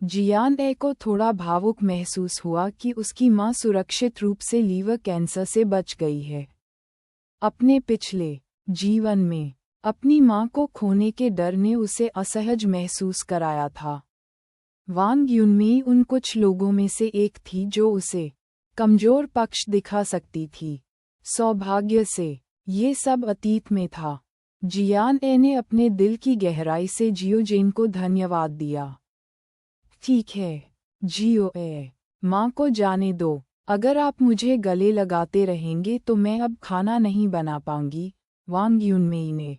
जियान ए को थोड़ा भावुक महसूस हुआ कि उसकी माँ सुरक्षित रूप से लीवर कैंसर से बच गई है। अपने पिछले जीवन में अपनी माँ को खोने के डर ने उसे असहज महसूस कराया था। वांग युनमी उन कुछ लोगों में से एक थी जो उसे कमजोर पक्ष दिखा सकती थी। सौभाग्य से ये सब अतीत में था। जियान ए ने अपने दिल की गहराई से जियो जेन को धन्यवाद दिया। ठीक है जियो ए, माँ को जाने दो। अगर आप मुझे गले लगाते रहेंगे तो मैं अब खाना नहीं बना पाऊंगी, वांग युनमी ने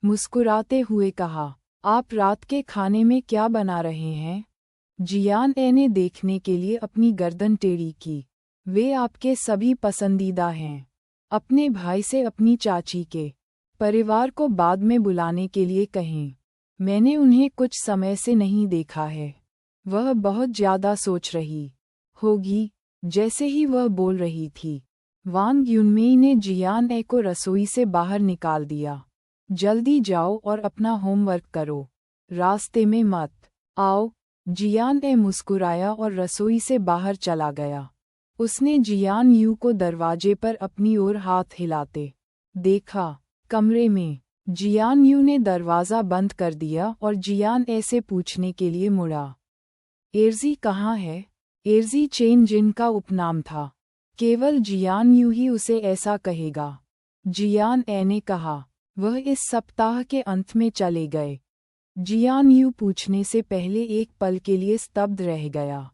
मुस्कुराते हुए कहा। आप रात के खाने में क्या बना रहे हैं? जियान ए ने देखने के लिए अपनी गर्दन टेढ़ी की। वे आपके सभी पसंदीदा हैं। अपने भाई से अपनी चाची के परिवार को बाद में बुलाने के लिए कहें। मैंने उन्हें कुछ समय से नहीं देखा है। वह बहुत ज्यादा सोच रही होगी। जैसे ही वह बोल रही थी, वांग युनमी ने जियान ए को रसोई से बाहर निकाल दिया। जल्दी जाओ और अपना होमवर्क करो, रास्ते में मत आओ। जियान ए मुस्कुराया और रसोई से बाहर चला गया। उसने जियान यू को दरवाजे पर अपनी ओर हाथ हिलाते देखा। कमरे में जियान यू ने दरवाज़ा बंद कर दिया और जियान ए से पूछने के लिए मुड़ा। एर्जी कहाँ है? एर्जी चेन जिन का उपनाम था। केवल जियान यू ही उसे ऐसा कहेगा। जियान ए ने कहा। वह इस सप्ताह के अंत में चले गए। जियान यू पूछने से पहले एक पल के लिए स्तब्ध रह गया।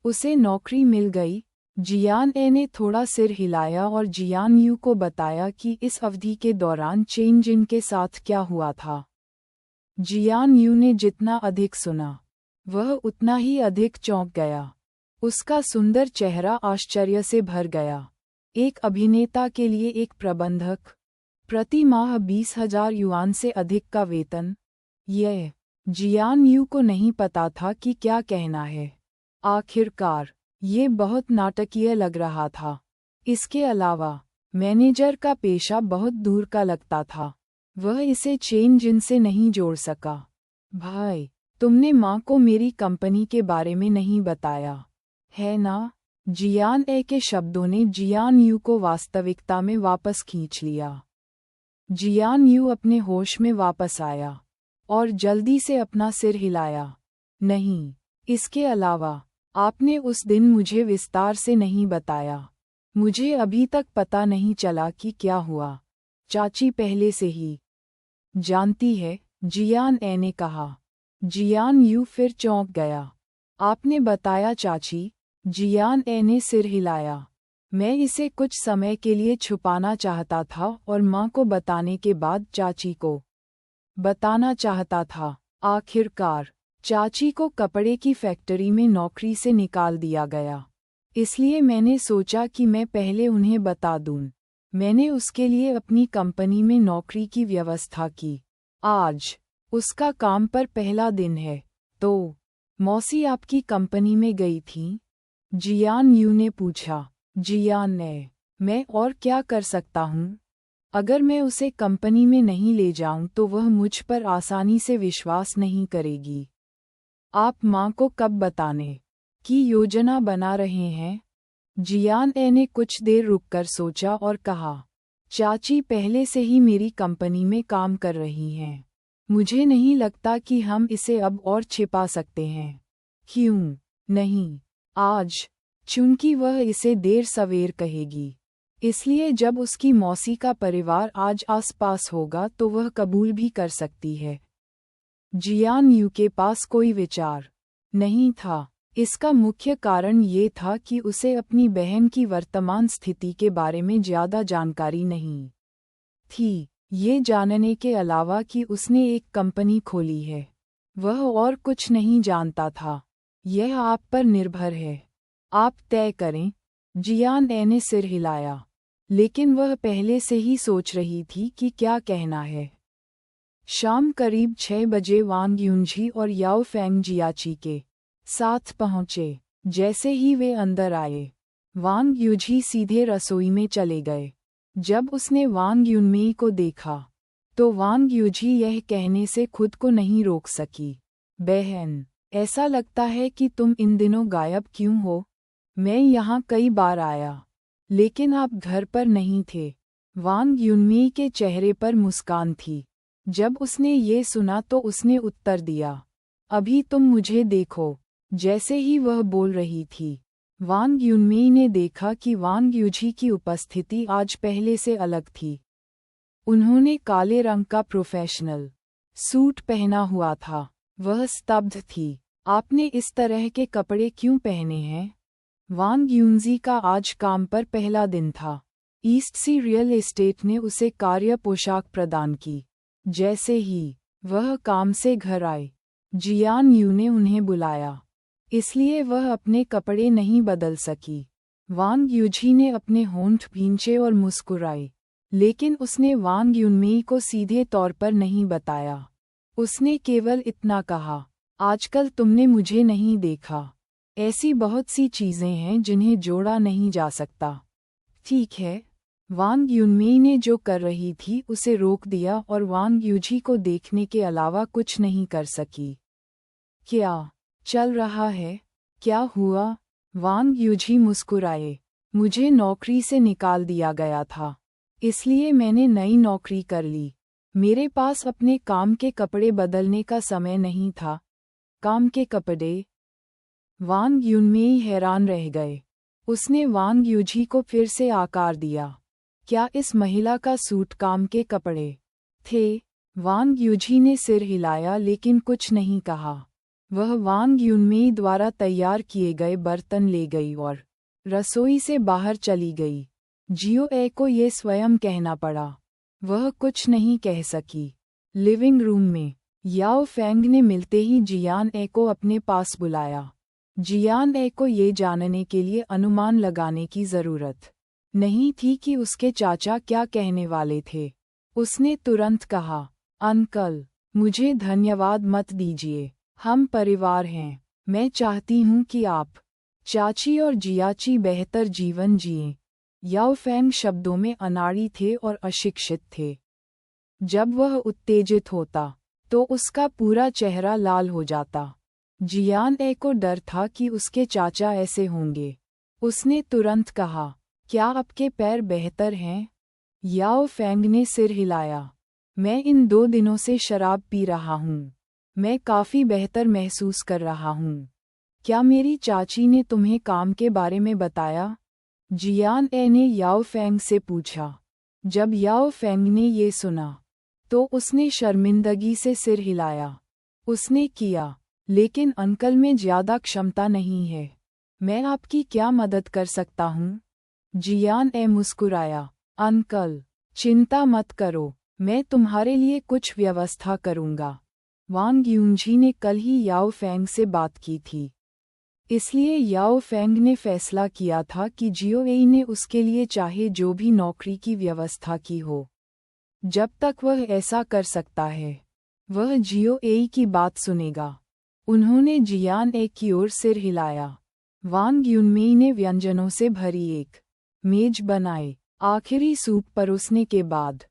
उसे नौकरी मिल गई? जियान ए ने थोड़ा सिर हिलाया और जियान यू को बताया कि इस अवधि के दौरान चेन जिन के साथ क्या हुआ था। जियान यू ने जितना अधिक सुना, वह उतना ही अधिक चौंक गया। उसका सुंदर चेहरा आश्चर्य से भर गया। एक अभिनेता के लिए एक प्रबंधक, प्रति माह 20,000 युआन से अधिक का वेतन। यह जियान यू को नहीं पता था कि क्या कहना है। आखिरकार ये बहुत नाटकीय लग रहा था। इसके अलावा मैनेजर का पेशा बहुत दूर का लगता था। वह इसे चेन जिन से नहीं जोड़ सका। भाई, तुमने माँ को मेरी कंपनी के बारे में नहीं बताया, है ना? जियान ए के शब्दों ने जियान यू को वास्तविकता में वापस खींच लिया। जियान यू अपने होश में वापस आया और जल्दी से अपना सिर हिलाया। नहीं, इसके अलावा आपने उस दिन मुझे विस्तार से नहीं बताया। मुझे अभी तक पता नहीं चला कि क्या हुआ। चाची पहले से ही जानती है, जियान ए ने कहा। जियान यू फिर चौंक गया। आपने बताया चाची? जियान ए ने सिर हिलाया। मैं इसे कुछ समय के लिए छुपाना चाहता था और माँ को बताने के बाद चाची को बताना चाहता था। आखिरकार चाची को कपड़े की फैक्ट्री में नौकरी से निकाल दिया गया, इसलिए मैंने सोचा कि मैं पहले उन्हें बता दूं। मैंने उसके लिए अपनी कंपनी में नौकरी की व्यवस्था की। आज उसका काम पर पहला दिन है। तो मौसी आपकी कंपनी में गई थी? जियान यू ने पूछा। जियान ने, मैं और क्या कर सकता हूँ? अगर मैं उसे कंपनी में नहीं ले जाऊं तो वह मुझ पर आसानी से विश्वास नहीं करेगी। आप माँ को कब बताने की योजना बना रहे हैं? जियान ए ने कुछ देर रुककर सोचा और कहा, चाची पहले से ही मेरी कंपनी में काम कर रही हैं। मुझे नहीं लगता कि हम इसे अब और छिपा सकते हैं। क्यों नहीं? आज, चूंकि वह इसे देर सवेर कहेगी, इसलिए जब उसकी मौसी का परिवार आज आसपास होगा तो वह कबूल भी कर सकती है। जियान यू के पास कोई विचार नहीं था। इसका मुख्य कारण ये था कि उसे अपनी बहन की वर्तमान स्थिति के बारे में ज़्यादा जानकारी नहीं थी। ये जानने के अलावा कि उसने एक कंपनी खोली है, वह और कुछ नहीं जानता था। यह आप पर निर्भर है। आप तय करें। जियान ए ने सिर हिलाया, लेकिन वह पहले से ही सोच रही थी कि क्या कहना है। शाम करीब 6 बजे वांग युनझी और याओ फेंग जियाची के साथ पहुँचे। जैसे ही वे अंदर आए, वांग युझी सीधे रसोई में चले गए। जब उसने वांग युनमी को देखा, तो वांग युझी यह कहने से खुद को नहीं रोक सकी, बहन। ऐसा लगता है कि तुम इन दिनों गायब क्यों हो? मैं यहाँ कई बार आया, लेकिन आप घर पर नहीं थे। वांग युनमी के चेहरे पर मुस्कान थी। जब उसने ये सुना तो उसने उत्तर दिया, अभी तुम मुझे देखो। जैसे ही वह बोल रही थी, वांग युनमी ने देखा कि वांग युजी की उपस्थिति आज पहले से अलग थी। उन्होंने काले रंग का प्रोफेशनल सूट पहना हुआ था। वह स्तब्ध थी। आपने इस तरह के कपड़े क्यों पहने हैं? वांग यूनजी का आज काम पर पहला दिन था। ईस्ट सी रियल एस्टेट ने उसे कार्य पोशाक प्रदान की। जैसे ही वह काम से घर आए, जियान यू ने उन्हें बुलाया, इसलिए वह अपने कपड़े नहीं बदल सकी। वांग युजी ने अपने होंठ भींचे और मुस्कुराए, लेकिन उसने वांग युनमी को सीधे तौर पर नहीं बताया। उसने केवल इतना कहा, आजकल तुमने मुझे नहीं देखा। ऐसी बहुत सी चीज़ें हैं जिन्हें जोड़ा नहीं जा सकता। ठीक है। वांग युनमी ने जो कर रही थी उसे रोक दिया और वांग युजी को देखने के अलावा कुछ नहीं कर सकी। क्या चल रहा है? क्या हुआ? वांग युजी मुस्कुराए। मुझे नौकरी से निकाल दिया गया था, इसलिए मैंने नई नौकरी कर ली। मेरे पास अपने काम के कपड़े बदलने का समय नहीं था। काम के कपड़े? वांग युनमी हैरान रह गए। उसने वांग युजी को फिर से आकार दिया। क्या इस महिला का सूट काम के कपड़े थे? वांग युजी ने सिर हिलाया लेकिन कुछ नहीं कहा। वह वांग युनमी द्वारा तैयार किए गए बर्तन ले गई और रसोई से बाहर चली गई। जियो ए को ये स्वयं कहना पड़ा। वह कुछ नहीं कह सकी। लिविंग रूम में याओ फेंग ने मिलते ही जियान ए को अपने पास बुलाया। जियान ए को ये जानने के लिए अनुमान लगाने की जरूरत नहीं थी कि उसके चाचा क्या कहने वाले थे। उसने तुरंत कहा, अंकल, मुझे धन्यवाद मत दीजिए। हम परिवार हैं। मैं चाहती हूँ कि आप, चाची और जियाची बेहतर जीवन जिएं। याओ फेंग शब्दों में अनाड़ी थे और अशिक्षित थे। जब वह उत्तेजित होता तो उसका पूरा चेहरा लाल हो जाता। जियान ए को डर था कि उसके चाचा ऐसे होंगे। उसने तुरंत कहा, क्या आपके पैर बेहतर हैं? याओ फेंग ने सिर हिलाया। मैं इन 2 दिनों से शराब पी रहा हूँ। मैं काफ़ी बेहतर महसूस कर रहा हूँ। क्या मेरी चाची ने तुम्हें काम के बारे में बताया? जियान ए ने याओ फेंग से पूछा। जब याओ फेंग ने ये सुना तो उसने शर्मिंदगी से सिर हिलाया। उसने किया, लेकिन अंकल में ज़्यादा क्षमता नहीं है। मैं आपकी क्या मदद कर सकता हूँ? जियान ए मुस्कुराया। अंकल, चिंता मत करो, मैं तुम्हारे लिए कुछ व्यवस्था करूँगा। वांग यूंजी ने कल ही याओ फेंग से बात की थी, इसलिए याओ फेंग ने फैसला किया था कि जियो ए ने उसके लिए चाहे जो भी नौकरी की व्यवस्था की हो। जब तक वह ऐसा कर सकता है, वह जियो ए की बात सुनेगा। उन्होंने जियान ए की ओर सिर हिलाया। वांग युनमी ने व्यंजनों से भरी एक मेज बनाई। आखिरी सूप परोसने के बाद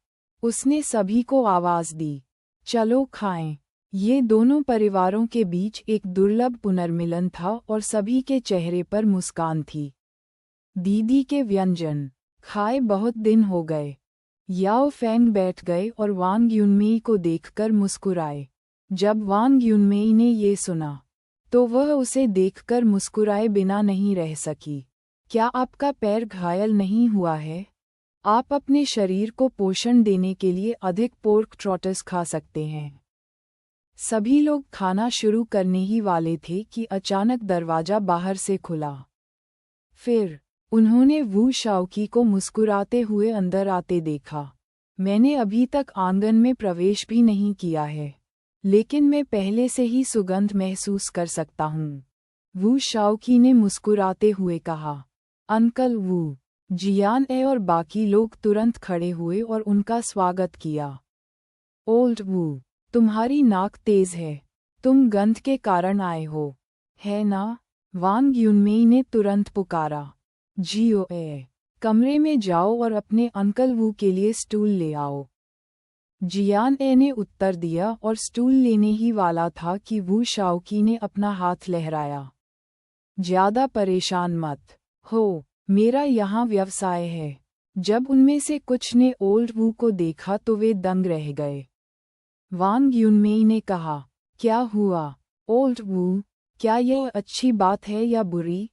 उसने सभी को आवाज़ दी, चलो खाएं। ये दोनों परिवारों के बीच एक दुर्लभ पुनर्मिलन था और सभी के चेहरे पर मुस्कान थी। दीदी के व्यंजन खाए बहुत दिन हो गए। याओ फेंग बैठ गए और वांग युनमी को देखकर मुस्कुराए। जब वांग युनमी ने ये सुना तो वह उसे देखकर मुस्कुराए बिना नहीं रह सकी। क्या आपका पैर घायल नहीं हुआ है? आप अपने शरीर को पोषण देने के लिए अधिक पोर्क ट्रॉटस खा सकते हैं। सभी लोग खाना शुरू करने ही वाले थे कि अचानक दरवाजा बाहर से खुला। फिर उन्होंने वू शाओकी को मुस्कुराते हुए अंदर आते देखा। मैंने अभी तक आंगन में प्रवेश भी नहीं किया है, लेकिन मैं पहले से ही सुगंध महसूस कर सकता हूँ। वू शाओकी ने मुस्कुराते हुए कहा, अंकल वू। जियान ए और बाकी लोग तुरंत खड़े हुए और उनका स्वागत किया। ओल्ड वू, तुम्हारी नाक तेज है। तुम गंध के कारण आए हो, है ना? वांग युनमी ने तुरंत पुकारा। जियो ए, कमरे में जाओ और अपने अंकल वू के लिए स्टूल ले आओ। जियान ए ने उत्तर दिया और स्टूल लेने ही वाला था कि वू शाओकी ने अपना हाथ लहराया। ज्यादा परेशान मत हो, मेरा यहाँ व्यवसाय है। जब उनमें से कुछ ने ओल्ड वू को देखा तो वे दंग रह गए। वांग युनमेई ने कहा, क्या हुआ ओल्ड वू, क्या यह अच्छी बात है या बुरी?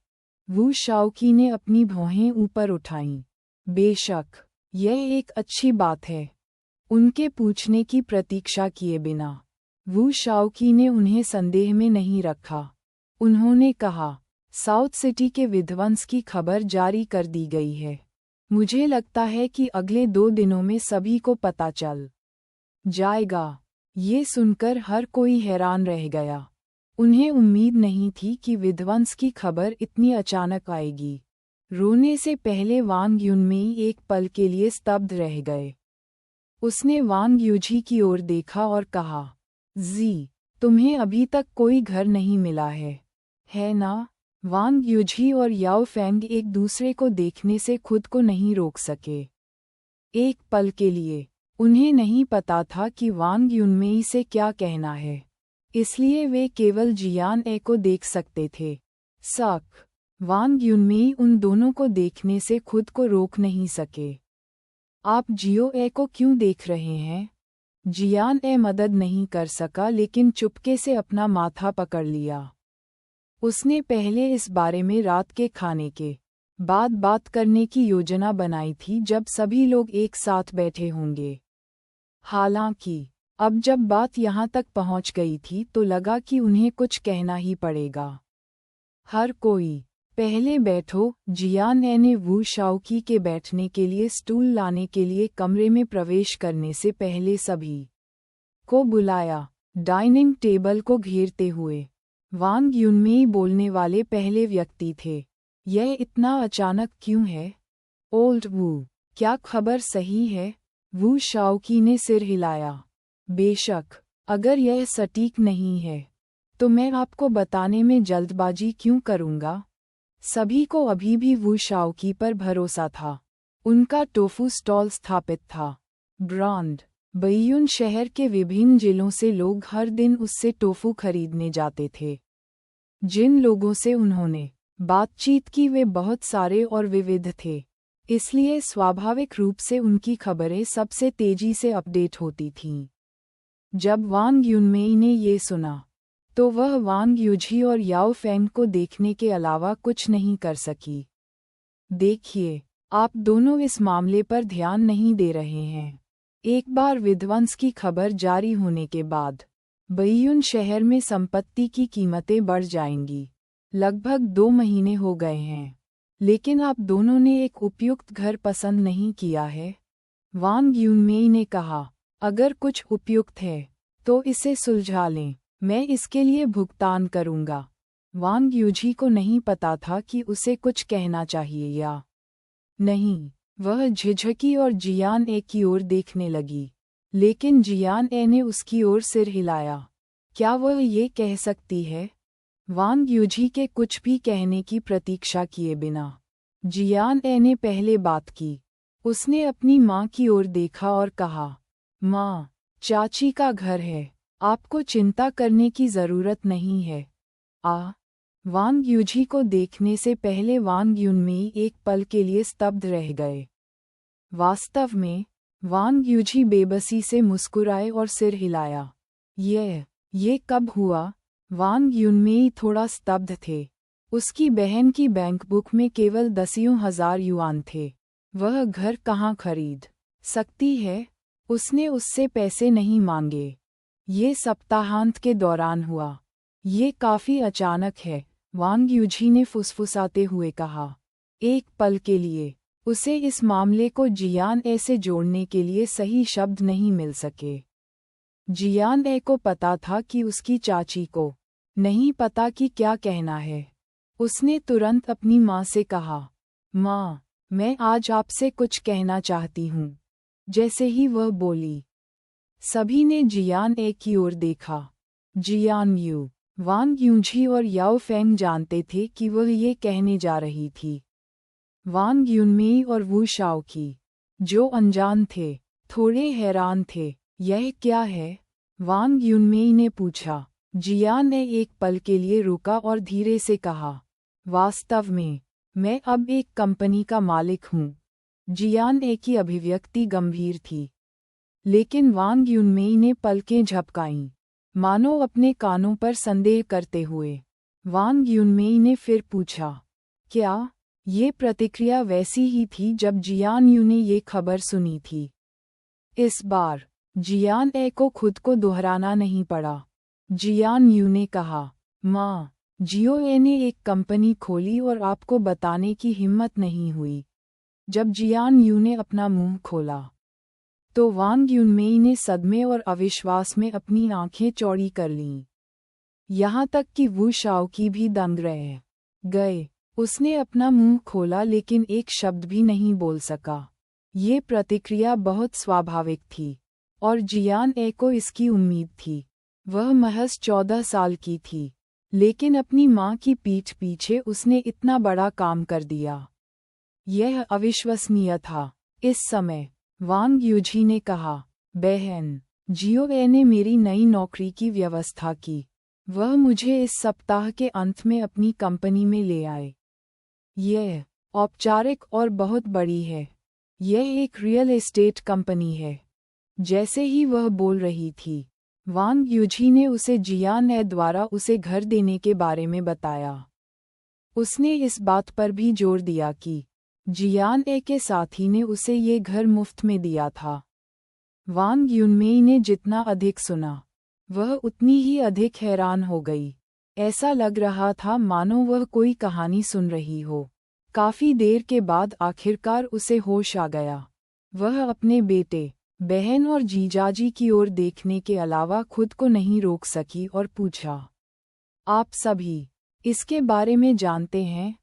वू शाओकी ने अपनी भौहें ऊपर उठाईं। बेशक, यह एक अच्छी बात है। उनके पूछने की प्रतीक्षा किए बिना वू शाओकी ने उन्हें संदेह में नहीं रखा। उन्होंने कहा, साउथ सिटी के विध्वंस की खबर जारी कर दी गई है। मुझे लगता है कि अगले 2 दिनों में सभी को पता चल जाएगा। ये सुनकर हर कोई हैरान रह गया। उन्हें उम्मीद नहीं थी कि विध्वंस की खबर इतनी अचानक आएगी। रोने से पहले वांग युनमेई एक पल के लिए स्तब्ध रह गए। उसने वांग युझी की ओर देखा और कहा, जी, तुम्हें अभी तक कोई घर नहीं मिला है ना? वांग युझी और याओ फेंग एक दूसरे को देखने से खुद को नहीं रोक सके। एक पल के लिए उन्हें नहीं पता था कि वांग युनमेई से क्या कहना है, इसलिए वे केवल जियान ए को देख सकते थे। वांग युनमेई उन दोनों को देखने से खुद को रोक नहीं सके। आप जियो ए को क्यों देख रहे हैं? जियान ए मदद नहीं कर सका लेकिन चुपके से अपना माथा पकड़ लिया। उसने पहले इस बारे में रात के खाने के बाद बात करने की योजना बनाई थी जब सभी लोग एक साथ बैठे होंगे। हालांकि अब जब बात यहाँ तक पहुँच गई थी तो लगा कि उन्हें कुछ कहना ही पड़ेगा। हर कोई पहले बैठो। जियान ए ने वू शाओकी के बैठने के लिए स्टूल लाने के लिए कमरे में प्रवेश करने से पहले सभी को बुलाया। डाइनिंग टेबल को घेरते हुए वांग युनमेई बोलने वाले पहले व्यक्ति थे। यह इतना अचानक क्यों है? ओल्ड वू, क्या खबर सही है? वू शाओकी ने सिर हिलाया। बेशक, अगर यह सटीक नहीं है तो मैं आपको बताने में जल्दबाजी क्यों करूंगा? सभी को अभी भी वू शाओकी पर भरोसा था। उनका टोफू स्टॉल स्थापित था। ब्रांड बैयुन शहर के विभिन्न जिलों से लोग हर दिन उससे टोफू खरीदने जाते थे। जिन लोगों से उन्होंने बातचीत की वे बहुत सारे और विविध थे, इसलिए स्वाभाविक रूप से उनकी खबरें सबसे तेजी से अपडेट होती थीं। जब वांग युनमेई ने ये सुना तो वह वांग युझी और याओ फेंग को देखने के अलावा कुछ नहीं कर सकी। देखिए, आप दोनों इस मामले पर ध्यान नहीं दे रहे हैं। एक बार विध्वंस की खबर जारी होने के बाद बैयुन शहर में संपत्ति की कीमतें बढ़ जाएंगी। लगभग 2 महीने हो गए हैं, लेकिन आप दोनों ने एक उपयुक्त घर पसंद नहीं किया है। वांग युनमेई ने कहा, अगर कुछ उपयुक्त है तो इसे सुलझा लें, मैं इसके लिए भुगतान करूंगा। वांग युझी को नहीं पता था कि उसे कुछ कहना चाहिए या नहीं। वह झिझकी और जियान ए की ओर देखने लगी, लेकिन जियान ए ने उसकी ओर सिर हिलाया। क्या वह ये कह सकती है? वांग युझी के कुछ भी कहने की प्रतीक्षा किए बिना जियान ए ने पहले बात की। उसने अपनी माँ की ओर देखा और कहा, माँ, चाची का घर है, आपको चिंता करने की जरूरत नहीं है। वांग युझी को देखने से पहले वांग युनमेई एक पल के लिए स्तब्ध रह गए। वास्तव में वांग युझी बेबसी से मुस्कुराए और सिर हिलाया। ये कब हुआ? वांग युनमेई थोड़ा स्तब्ध थे। उसकी बहन की बैंकबुक में केवल 10,000 युआन थे। वह घर कहाँ खरीद सकती है? उसने उससे पैसे नहीं मांगे। ये सप्ताहांत के दौरान हुआ। ये काफी अचानक है, वांग युझी ने फुसफुसाते हुए कहा। एक पल के लिए उसे इस मामले को जियान ए से जोड़ने के लिए सही शब्द नहीं मिल सके। जियान ए को पता था कि उसकी चाची को नहीं पता कि क्या कहना है। उसने तुरंत अपनी माँ से कहा, माँ, मैं आज आपसे कुछ कहना चाहती हूँ। जैसे ही वह बोली, सभी ने जियान ए की ओर देखा। जियान यू, वांग युझी और याओ फेंग जानते थे कि वह ये कहने जा रही थी। वांग युनमेई और वू शाओकी, जो अनजान थे, थोड़े हैरान थे। यह क्या है? वांग युनमेई ने पूछा। जियान ने एक पल के लिए रुका और धीरे से कहा, वास्तव में, मैं अब एक कंपनी का मालिक हूँ। जियान ए की अभिव्यक्ति गंभीर थी, लेकिन वांग युनमेई ने पलकें झपकाईं, मानो अपने कानों पर संदेह करते हुए। वांग युनमेई ने फिर पूछा, क्या? ये प्रतिक्रिया वैसी ही थी जब जियान यू ने ये खबर सुनी थी। इस बार जियान ए को खुद को दोहराना नहीं पड़ा। जियान यू ने कहा, माँ, जियो ए ने एक कंपनी खोली और आपको बताने की हिम्मत नहीं हुई। जब जियान यू ने अपना मुंह खोला, तो वांग युनमेई ने सदमे और अविश्वास में अपनी आंखें चौड़ी कर लीं। यहाँ तक कि वू शाओकी भी दंग रह गए। उसने अपना मुंह खोला लेकिन एक शब्द भी नहीं बोल सका। ये प्रतिक्रिया बहुत स्वाभाविक थी, और जियान ए को इसकी उम्मीद थी। वह महज 14 साल की थी, लेकिन अपनी माँ की पीठ पीछे उसने इतना बड़ा काम कर दिया। यह अविश्वसनीय था। इस समय वांग युझी ने कहा, बहन, जियो ए ने मेरी नई नौकरी की व्यवस्था की। वह मुझे इस सप्ताह के अंत में अपनी कंपनी में ले आए। यह औपचारिक और बहुत बड़ी है। यह एक रियल एस्टेट कंपनी है। जैसे ही वह बोल रही थी, वांग युझी ने उसे जियान ए द्वारा उसे घर देने के बारे में बताया। उसने इस बात पर भी जोर दिया कि जियान ए के साथी ने उसे ये घर मुफ्त में दिया था। वांग युनमेई ने जितना अधिक सुना, वह उतनी ही अधिक हैरान हो गई। ऐसा लग रहा था मानो वह कोई कहानी सुन रही हो। काफी देर के बाद आखिरकार उसे होश आ गया। वह अपने बेटे, बहन और जीजाजी की ओर देखने के अलावा खुद को नहीं रोक सकी और पूछा, आप सभी इसके बारे में जानते हैं?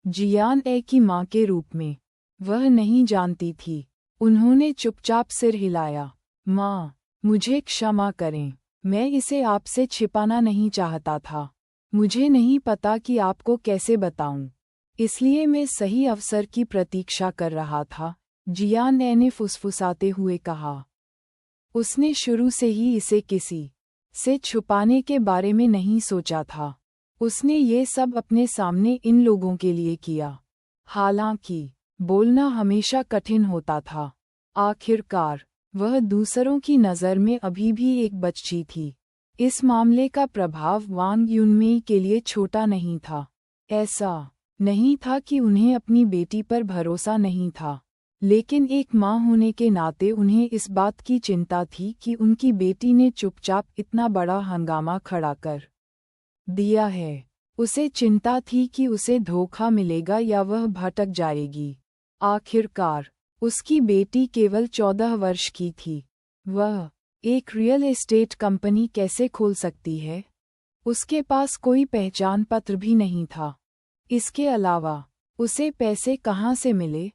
जियान ए की माँ के रूप में वह नहीं जानती थी। उन्होंने चुपचाप सिर हिलाया। माँ, मुझे क्षमा करें, मैं इसे आपसे छिपाना नहीं चाहता था। मुझे नहीं पता कि आपको कैसे बताऊं, इसलिए मैं सही अवसर की प्रतीक्षा कर रहा था, जियान ए ने फुसफुसाते हुए कहा। उसने शुरू से ही इसे किसी से छुपाने के बारे में नहीं सोचा था। उसने ये सब अपने सामने इन लोगों के लिए किया। हालांकि बोलना हमेशा कठिन होता था। आखिरकार वह दूसरों की नज़र में अभी भी एक बच्ची थी। इस मामले का प्रभाव वांग युनमेई के लिए छोटा नहीं था। ऐसा नहीं था कि उन्हें अपनी बेटी पर भरोसा नहीं था, लेकिन एक माँ होने के नाते उन्हें इस बात की चिंता थी कि उनकी बेटी ने चुपचाप इतना बड़ा हंगामा खड़ा कर दिया है। उसे चिंता थी कि उसे धोखा मिलेगा या वह भटक जाएगी। आखिरकार उसकी बेटी केवल 14 वर्ष की थी। वह एक रियल एस्टेट कंपनी कैसे खोल सकती है? उसके पास कोई पहचान पत्र भी नहीं था। इसके अलावा उसे पैसे कहाँ से मिले?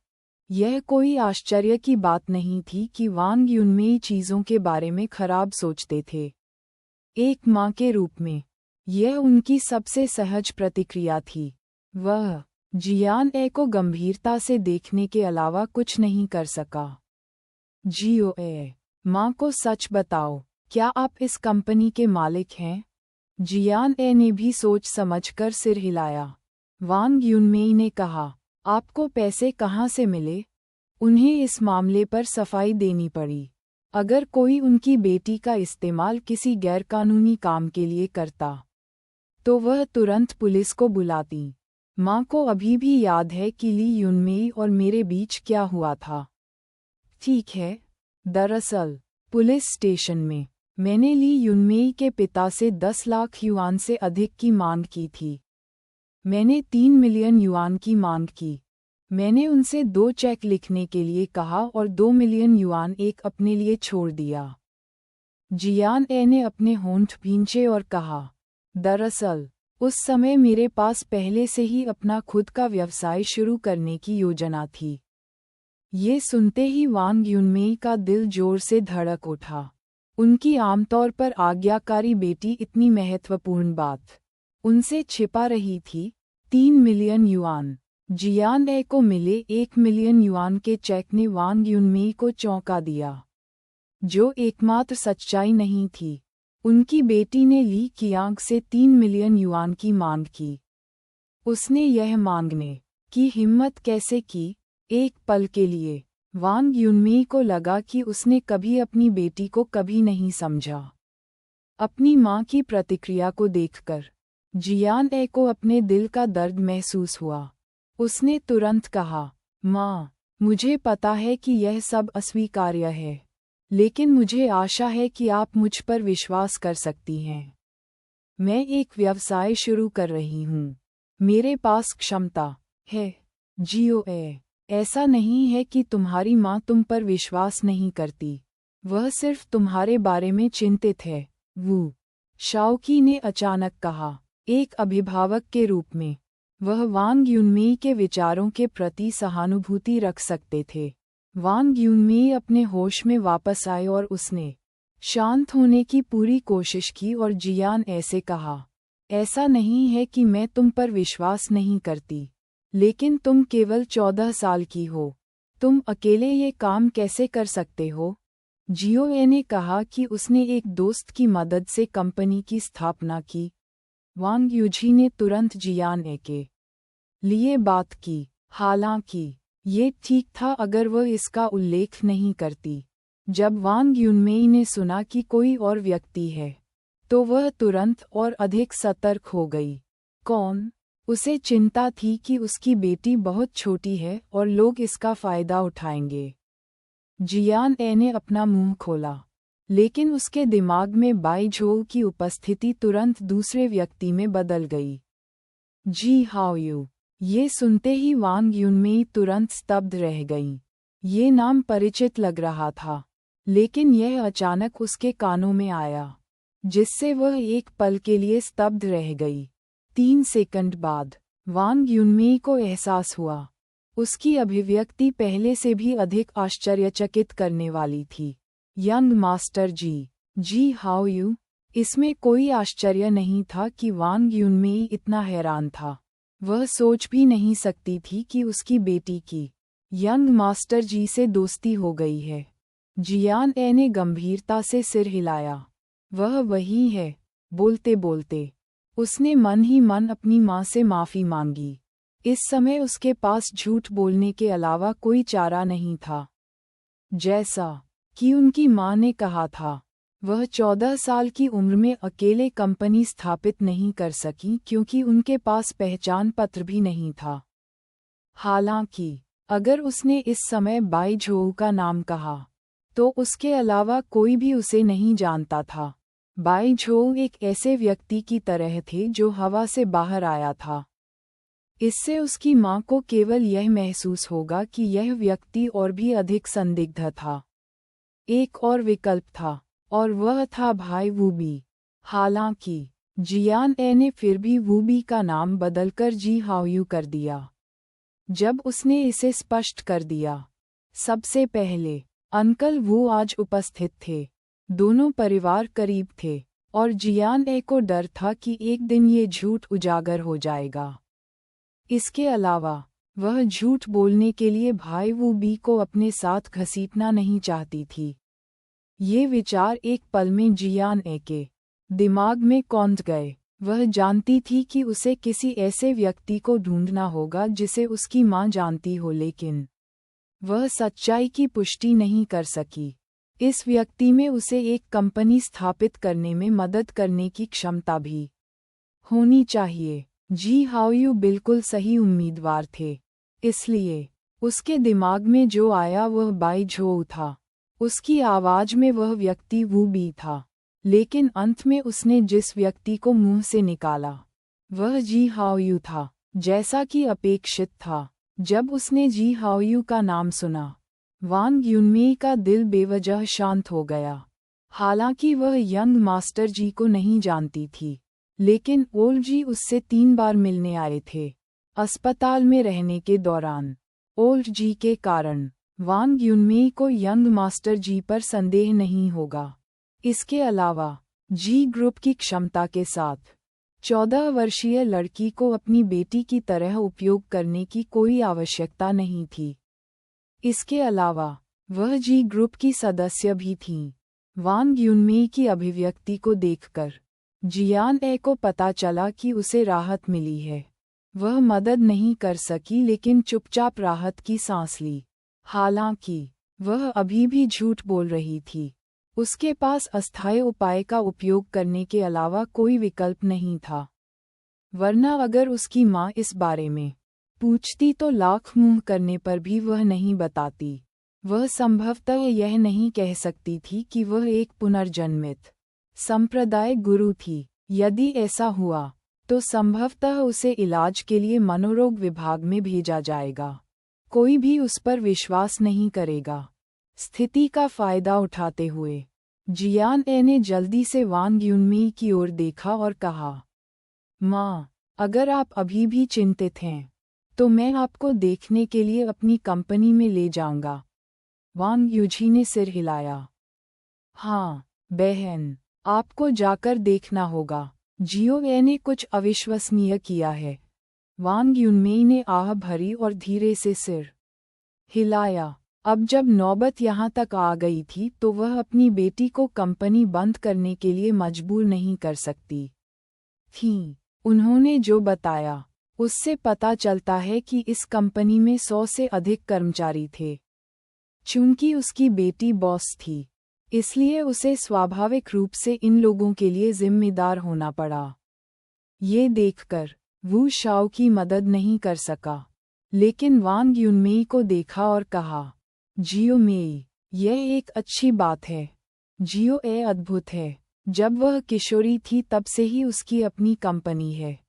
यह कोई आश्चर्य की बात नहीं थी कि वांग युनमेई चीज़ों के बारे में खराब सोचते थे। एक माँ के रूप में यह उनकी सबसे सहज प्रतिक्रिया थी। वह जियान ए को गंभीरता से देखने के अलावा कुछ नहीं कर सका। जियो ए, माँ को सच बताओ, क्या आप इस कंपनी के मालिक हैं? जियान ए ने भी सोच समझकर सिर हिलाया। वांग युनमेई ने कहा, आपको पैसे कहाँ से मिले? उन्हें इस मामले पर सफाई देनी पड़ी। अगर कोई उनकी बेटी का इस्तेमाल किसी गैरकानूनी काम के लिए करता, तो वह तुरंत पुलिस को बुलाती। माँ को अभी भी याद है कि ली युनमेई और मेरे बीच क्या हुआ था। ठीक है, दरअसल पुलिस स्टेशन में मैंने ली युनमेई के पिता से 10 लाख युआन से अधिक की मांग की थी। मैंने 3 मिलियन युआन की मांग की। मैंने उनसे 2 चेक लिखने के लिए कहा और 2 मिलियन युआन एक अपने लिए छोड़ दिया। जियान ए ने अपने होंठ भींचे और कहा, दरअसल उस समय मेरे पास पहले से ही अपना खुद का व्यवसाय शुरू करने की योजना थी। ये सुनते ही वांग युनमेई का दिल जोर से धड़क उठा। उनकी आमतौर पर आज्ञाकारी बेटी इतनी महत्वपूर्ण बात उनसे छिपा रही थी। 3 मिलियन युआन। जियान ए को मिले 1 मिलियन युआन के चेक ने वांग युनमेई को चौंका दिया। जो एकमात्र सच्चाई नहीं थी। उनकी बेटी ने ली कियांग से 3 मिलियन युआन की मांग की। उसने यह मांगने की हिम्मत कैसे की? एक पल के लिए वांग युनमी को लगा कि उसने कभी अपनी बेटी को कभी नहीं समझा। अपनी मां की प्रतिक्रिया को देखकर जियान ए को अपने दिल का दर्द महसूस हुआ। उसने तुरंत कहा, मां, मुझे पता है कि यह सब अस्वीकार्य है, लेकिन मुझे आशा है कि आप मुझ पर विश्वास कर सकती हैं। मैं एक व्यवसाय शुरू कर रही हूँ। मेरे पास क्षमता है। जियो ए, ऐसा नहीं है कि तुम्हारी माँ तुम पर विश्वास नहीं करती, वह सिर्फ तुम्हारे बारे में चिंतित है। वू शाओकी ने अचानक कहा। एक अभिभावक के रूप में वह वांग युनमी के विचारों के प्रति सहानुभूति रख सकते थे। वांग युनमी अपने होश में वापस आए और उसने शांत होने की पूरी कोशिश की और जियान ऐसे कहा, ऐसा नहीं है कि मैं तुम पर विश्वास नहीं करती, लेकिन तुम केवल 14 साल की हो। तुम अकेले ये काम कैसे कर सकते हो? जियो ए ने कहा कि उसने एक दोस्त की मदद से कंपनी की स्थापना की। वांग युजी ने तुरंत जियान ए के लिए बात की। हालांकि ये ठीक था अगर वह इसका उल्लेख नहीं करती। जब वांग युनमेई ने सुना कि कोई और व्यक्ति है, तो वह तुरंत और अधिक सतर्क हो गई। कौन? उसे चिंता थी कि उसकी बेटी बहुत छोटी है और लोग इसका फायदा उठाएंगे। जियान ए ने अपना मुंह खोला, लेकिन उसके दिमाग में बाई झोउ की उपस्थिति तुरंत दूसरे व्यक्ति में बदल गई। जी हाओयू। ये सुनते ही वांग युनमेई तुरंत स्तब्ध रह गईं। ये नाम परिचित लग रहा था, लेकिन यह अचानक उसके कानों में आया, जिससे वह एक पल के लिए स्तब्ध रह गई। 3 सेकंड बाद वांग युनमी को एहसास हुआ। उसकी अभिव्यक्ति पहले से भी अधिक आश्चर्यचकित करने वाली थी। Young master ji how you? इसमें कोई आश्चर्य नहीं था कि वांग युनमी इतना हैरान था। वह सोच भी नहीं सकती थी कि उसकी बेटी की यंग मास्टर जी से दोस्ती हो गई है। जियान ए ने गंभीरता से सिर हिलाया। वह वही है। बोलते बोलते उसने मन ही मन अपनी माँ से माफ़ी मांगी। इस समय उसके पास झूठ बोलने के अलावा कोई चारा नहीं था। जैसा कि उनकी माँ ने कहा था, वह 14 साल की उम्र में अकेले कंपनी स्थापित नहीं कर सकी क्योंकि उनके पास पहचान पत्र भी नहीं था। हालांकि अगर उसने इस समय बाई झोउ का नाम कहा, तो उसके अलावा कोई भी उसे नहीं जानता था। बाई झोउ एक ऐसे व्यक्ति की तरह थे जो हवा से बाहर आया था। इससे उसकी माँ को केवल यह महसूस होगा कि यह व्यक्ति और भी अधिक संदिग्ध था। एक और विकल्प था, और वह था भाई वूबी। हालांकि जियान ए ने फिर भी वूबी का नाम बदलकर जी हाओयू कर दिया। जब उसने इसे स्पष्ट कर दिया, सबसे पहले अंकल वू आज उपस्थित थे। दोनों परिवार करीब थे, और जियान ए को डर था कि एक दिन ये झूठ उजागर हो जाएगा। इसके अलावा वह झूठ बोलने के लिए भाई वूबी को अपने साथ घसीटना नहीं चाहती थी। ये विचार एक पल में जियान ए के दिमाग में कौंध गए। वह जानती थी कि उसे किसी ऐसे व्यक्ति को ढूंढना होगा जिसे उसकी माँ जानती हो, लेकिन वह सच्चाई की पुष्टि नहीं कर सकी। इस व्यक्ति में उसे एक कंपनी स्थापित करने में मदद करने की क्षमता भी होनी चाहिए। जी हाओयू बिल्कुल सही उम्मीदवार थे। इसलिए उसके दिमाग में जो आया वह बाई झोउ था। उसकी आवाज़ में वह व्यक्ति वूबी था, लेकिन अंत में उसने जिस व्यक्ति को मुंह से निकाला वह जी हाओयू था, जैसा कि अपेक्षित था। जब उसने जी हाओयू का नाम सुना, वांग युनमी का दिल बेवजह शांत हो गया। हालांकि वह यंग मास्टर जी को नहीं जानती थी, लेकिन ओल्ड जी उससे 3 बार मिलने आए थे अस्पताल में रहने के दौरान। ओल्ड जी के कारण वांग युनमी को यंग मास्टर जी पर संदेह नहीं होगा। इसके अलावा जी ग्रुप की क्षमता के साथ 14 वर्षीय लड़की को अपनी बेटी की तरह उपयोग करने की कोई आवश्यकता नहीं थी। इसके अलावा वह जी ग्रुप की सदस्य भी थीं। वांग युनमेई की अभिव्यक्ति को देखकर जियान ए को पता चला कि उसे राहत मिली है। वह मदद नहीं कर सकी लेकिन चुपचाप राहत की सांस ली। हालांकि वह अभी भी झूठ बोल रही थी। उसके पास अस्थायी उपाय का उपयोग करने के अलावा कोई विकल्प नहीं था। वरना अगर उसकी माँ इस बारे में पूछती तो लाख मुंह करने पर भी वह नहीं बताती। वह संभवतः यह नहीं कह सकती थी कि वह एक पुनर्जन्मित संप्रदाय गुरु थी। यदि ऐसा हुआ तो संभवतः उसे इलाज के लिए मनोरोग विभाग में भेजा जाएगा। कोई भी उस पर विश्वास नहीं करेगा। स्थिति का फायदा उठाते हुए जियान ए ने जल्दी से वांग युनमेई की ओर देखा और कहा, माँ, अगर आप अभी भी चिंतित हैं तो मैं आपको देखने के लिए अपनी कंपनी में ले जाऊंगा। वांग युझी ने सिर हिलाया। हाँ बहन, आपको जाकर देखना होगा। जियो ए ने कुछ अविश्वसनीय किया है। वांग युनमेई ने आह भरी और धीरे से सिर हिलाया। अब जब नौबत यहाँ तक आ गई थी तो वह अपनी बेटी को कंपनी बंद करने के लिए मजबूर नहीं कर सकती थी। उन्होंने जो बताया उससे पता चलता है कि इस कंपनी में 100 से अधिक कर्मचारी थे। चूंकि उसकी बेटी बॉस थी, इसलिए उसे स्वाभाविक रूप से इन लोगों के लिए जिम्मेदार होना पड़ा। ये देखकर वू शाओ की मदद नहीं कर सका, लेकिन वांग युनमेई को देखा और कहा, जियो मेई, यह एक अच्छी बात है। जियो ए अद्भुत है। जब वह किशोरी थी तब से ही उसकी अपनी कंपनी है।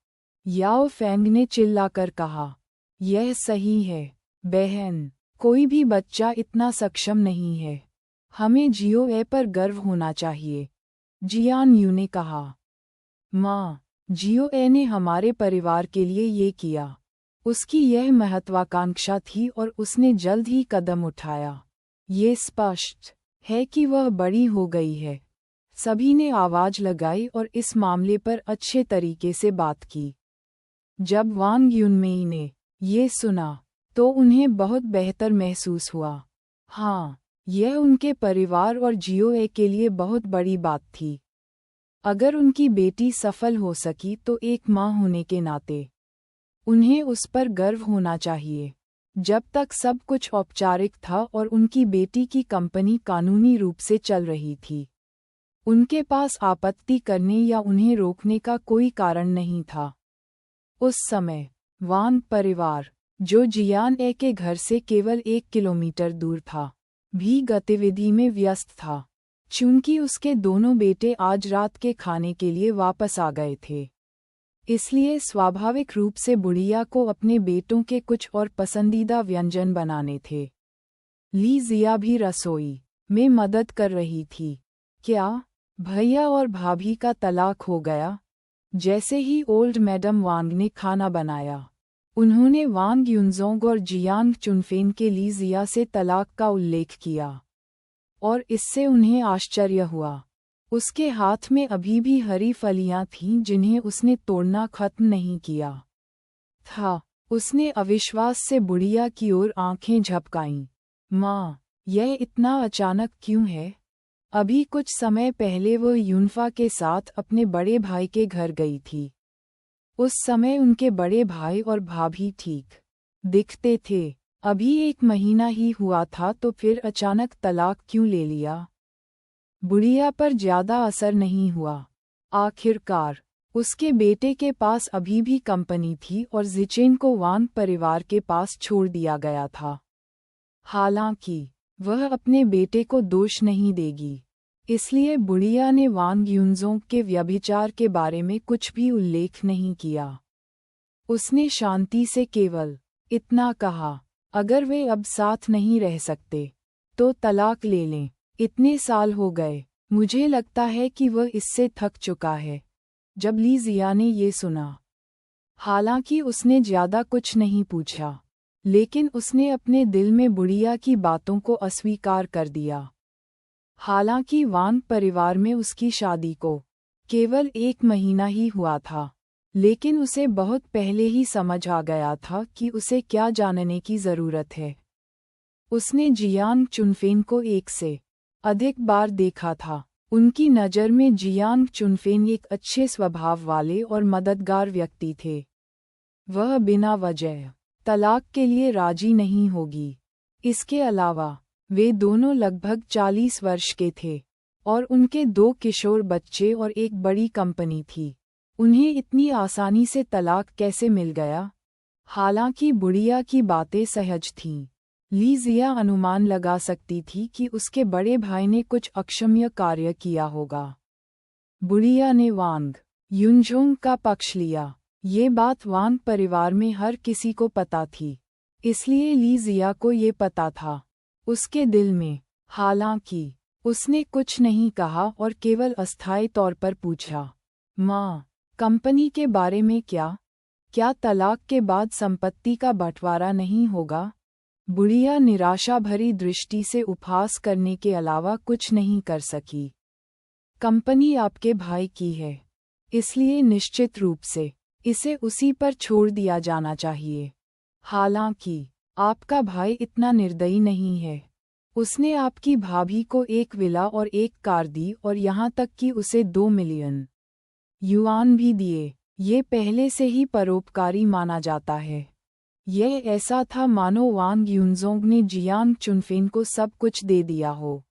याओ फेंग ने चिल्लाकर कहा, यह सही है बहन, कोई भी बच्चा इतना सक्षम नहीं है। हमें जियो ए पर गर्व होना चाहिए। जियान यू ने कहा, माँ, जियो ए ने हमारे परिवार के लिए ये किया। उसकी यह महत्वाकांक्षा थी और उसने जल्द ही कदम उठाया। ये स्पष्ट है कि वह बड़ी हो गई है। सभी ने आवाज लगाई और इस मामले पर अच्छे तरीके से बात की। जब वांग युनमेई ने ये सुना तो उन्हें बहुत बेहतर महसूस हुआ। हाँ, यह उनके परिवार और जियो ए के लिए बहुत बड़ी बात थी। अगर उनकी बेटी सफल हो सकी तो एक माँ होने के नाते उन्हें उस पर गर्व होना चाहिए। जब तक सब कुछ औपचारिक था और उनकी बेटी की कंपनी कानूनी रूप से चल रही थी, उनके पास आपत्ति करने या उन्हें रोकने का कोई कारण नहीं था। उस समय वांग परिवार, जो जियान ए के घर से केवल 1 किलोमीटर दूर था, भी गतिविधि में व्यस्त था। चूंकि उसके दोनों बेटे आज रात के खाने के लिए वापस आ गए थे, इसलिए स्वाभाविक रूप से बुढ़िया को अपने बेटों के कुछ और पसंदीदा व्यंजन बनाने थे। ली जिया भी रसोई में मदद कर रही थी। क्या भैया और भाभी का तलाक हो गया? जैसे ही ओल्ड मैडम वांग ने खाना बनाया, उन्होंने वांग युनजोंग और जियांग चुनफेन के ली जिया से तलाक का उल्लेख किया, और इससे उन्हें आश्चर्य हुआ। उसके हाथ में अभी भी हरी फलियां थीं जिन्हें उसने तोड़ना खत्म नहीं किया था। उसने अविश्वास से बुढ़िया की ओर आंखें झपकाईं। माँ, यह इतना अचानक क्यों है? अभी कुछ समय पहले वह यूनफा के साथ अपने बड़े भाई के घर गई थी। उस समय उनके बड़े भाई और भाभी ठीक दिखते थे। अभी 1 महीना ही हुआ था तो फिर अचानक तलाक क्यों ले लिया? बुढ़िया पर ज्यादा असर नहीं हुआ। आखिरकार उसके बेटे के पास अभी भी कंपनी थी और जिचेन को वांग परिवार के पास छोड़ दिया गया था। हालांकि वह अपने बेटे को दोष नहीं देगी, इसलिए बुढ़िया ने वांग युनजोंग के व्यभिचार के बारे में कुछ भी उल्लेख नहीं किया। उसने शांति से केवल इतना कहा, अगर वे अब साथ नहीं रह सकते तो तलाक ले लें। इतने साल हो गए, मुझे लगता है कि वह इससे थक चुका है। जब ली जिया ने ये सुना, हालांकि उसने ज्यादा कुछ नहीं पूछा, लेकिन उसने अपने दिल में बुढ़िया की बातों को अस्वीकार कर दिया। हालांकि वांग परिवार में उसकी शादी को केवल 1 महीना ही हुआ था, लेकिन उसे बहुत पहले ही समझ आ गया था कि उसे क्या जानने की जरूरत है। उसने जियांग चुनफेन को एक से अधिक बार देखा था। उनकी नज़र में जियांग चुनफेन एक अच्छे स्वभाव वाले और मददगार व्यक्ति थे। वह बिना वजह तलाक के लिए राजी नहीं होगी। इसके अलावा वे दोनों लगभग 40 वर्ष के थे और उनके 2 किशोर बच्चे और एक बड़ी कंपनी थी। उन्हें इतनी आसानी से तलाक कैसे मिल गया? हालांकि बुढ़िया की बातें सहज थीं, ली जिया अनुमान लगा सकती थी कि उसके बड़े भाई ने कुछ अक्षम्य कार्य किया होगा। बुढ़िया ने वांग युनझोंग का पक्ष लिया। ये बात वांग परिवार में हर किसी को पता थी, इसलिए ली जिया को ये पता था उसके दिल में। हालांकि उसने कुछ नहीं कहा और केवल अस्थायी तौर पर पूछा, माँ, कंपनी के बारे में क्या तलाक के बाद संपत्ति का बंटवारा नहीं होगा? बुढ़िया निराशा भरी दृष्टि से उपहास करने के अलावा कुछ नहीं कर सकी। कंपनी आपके भाई की है, इसलिए निश्चित रूप से इसे उसी पर छोड़ दिया जाना चाहिए। हालांकि आपका भाई इतना निर्दयी नहीं है। उसने आपकी भाभी को एक विला और एक कार दी और यहाँ तक कि उसे 2 मिलियन युआन भी दिए। ये पहले से ही परोपकारी माना जाता है। यह ऐसा था मानो वांग युनजोंग ने जियांग चुनफेन को सब कुछ दे दिया हो।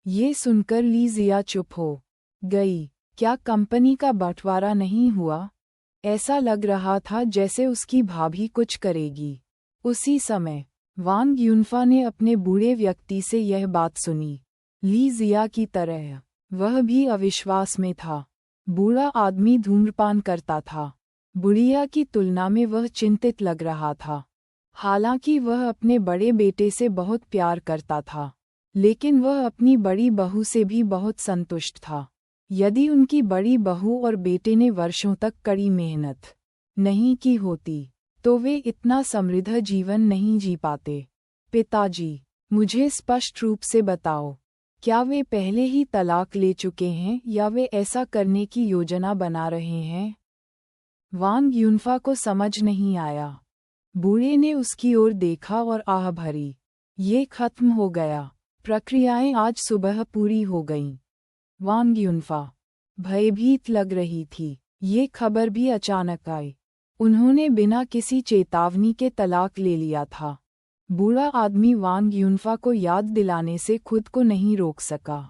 ये सुनकर ली जिया चुप हो गई। क्या कंपनी का बंटवारा नहीं हुआ? ऐसा लग रहा था जैसे उसकी भाभी कुछ करेगी। उसी समय वांग युनफा ने अपने बूढ़े व्यक्ति से यह बात सुनी। ली जिया की तरह वह भी अविश्वास में था। बूढ़ा आदमी धूम्रपान करता था। बुढ़िया की तुलना में वह चिंतित लग रहा था। हालांकि वह अपने बड़े बेटे से बहुत प्यार करता था, लेकिन वह अपनी बड़ी बहू से भी बहुत संतुष्ट था। यदि उनकी बड़ी बहू और बेटे ने वर्षों तक कड़ी मेहनत नहीं की होती, तो वे इतना समृद्ध जीवन नहीं जी पाते। पिताजी, मुझे स्पष्ट रूप से बताओ, क्या वे पहले ही तलाक ले चुके हैं या वे ऐसा करने की योजना बना रहे हैं? वांग युनफा को समझ नहीं आया। बूढ़े ने उसकी ओर देखा और आह भरी। ये खत्म हो गया। प्रक्रियाएं आज सुबह पूरी हो गईं। वांग युनफा भयभीत लग रही थी। ये खबर भी अचानक आई। उन्होंने बिना किसी चेतावनी के तलाक ले लिया था। बूढ़ा आदमी वांग युनफा को याद दिलाने से खुद को नहीं रोक सका।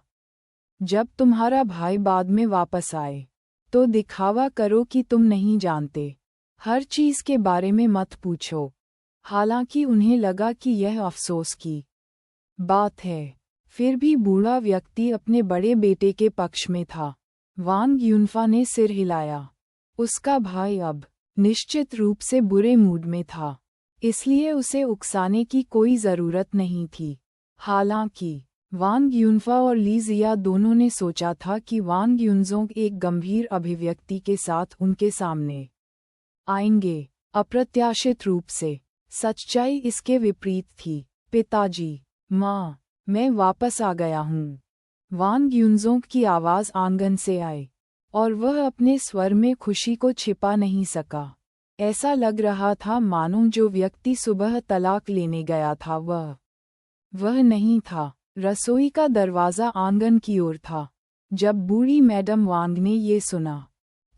जब तुम्हारा भाई बाद में वापस आए, तो दिखावा करो कि तुम नहीं जानते। हर चीज के बारे में मत पूछो। हालांकि उन्हें लगा कि यह अफसोस की बात है, फिर भी बूढ़ा व्यक्ति अपने बड़े बेटे के पक्ष में था। वांग युनफा ने सिर हिलाया। उसका भाई अब निश्चित रूप से बुरे मूड में था, इसलिए उसे उकसाने की कोई जरूरत नहीं थी। हालांकि वांग युनफा और ली जिया दोनों ने सोचा था कि वांग युनजोंग एक गंभीर अभिव्यक्ति के साथ उनके सामने आएंगे। अप्रत्याशित रूप से सच्चाई इसके विपरीत थी। पिताजी, माँ, मैं वापस आ गया हूँ। वांग युनजोंग की आवाज़ आंगन से आई और वह अपने स्वर में खुशी को छिपा नहीं सका। ऐसा लग रहा था मानो जो व्यक्ति सुबह तलाक लेने गया था वह नहीं था। रसोई का दरवाज़ा आंगन की ओर था। जब बूढ़ी मैडम वांग ने ये सुना,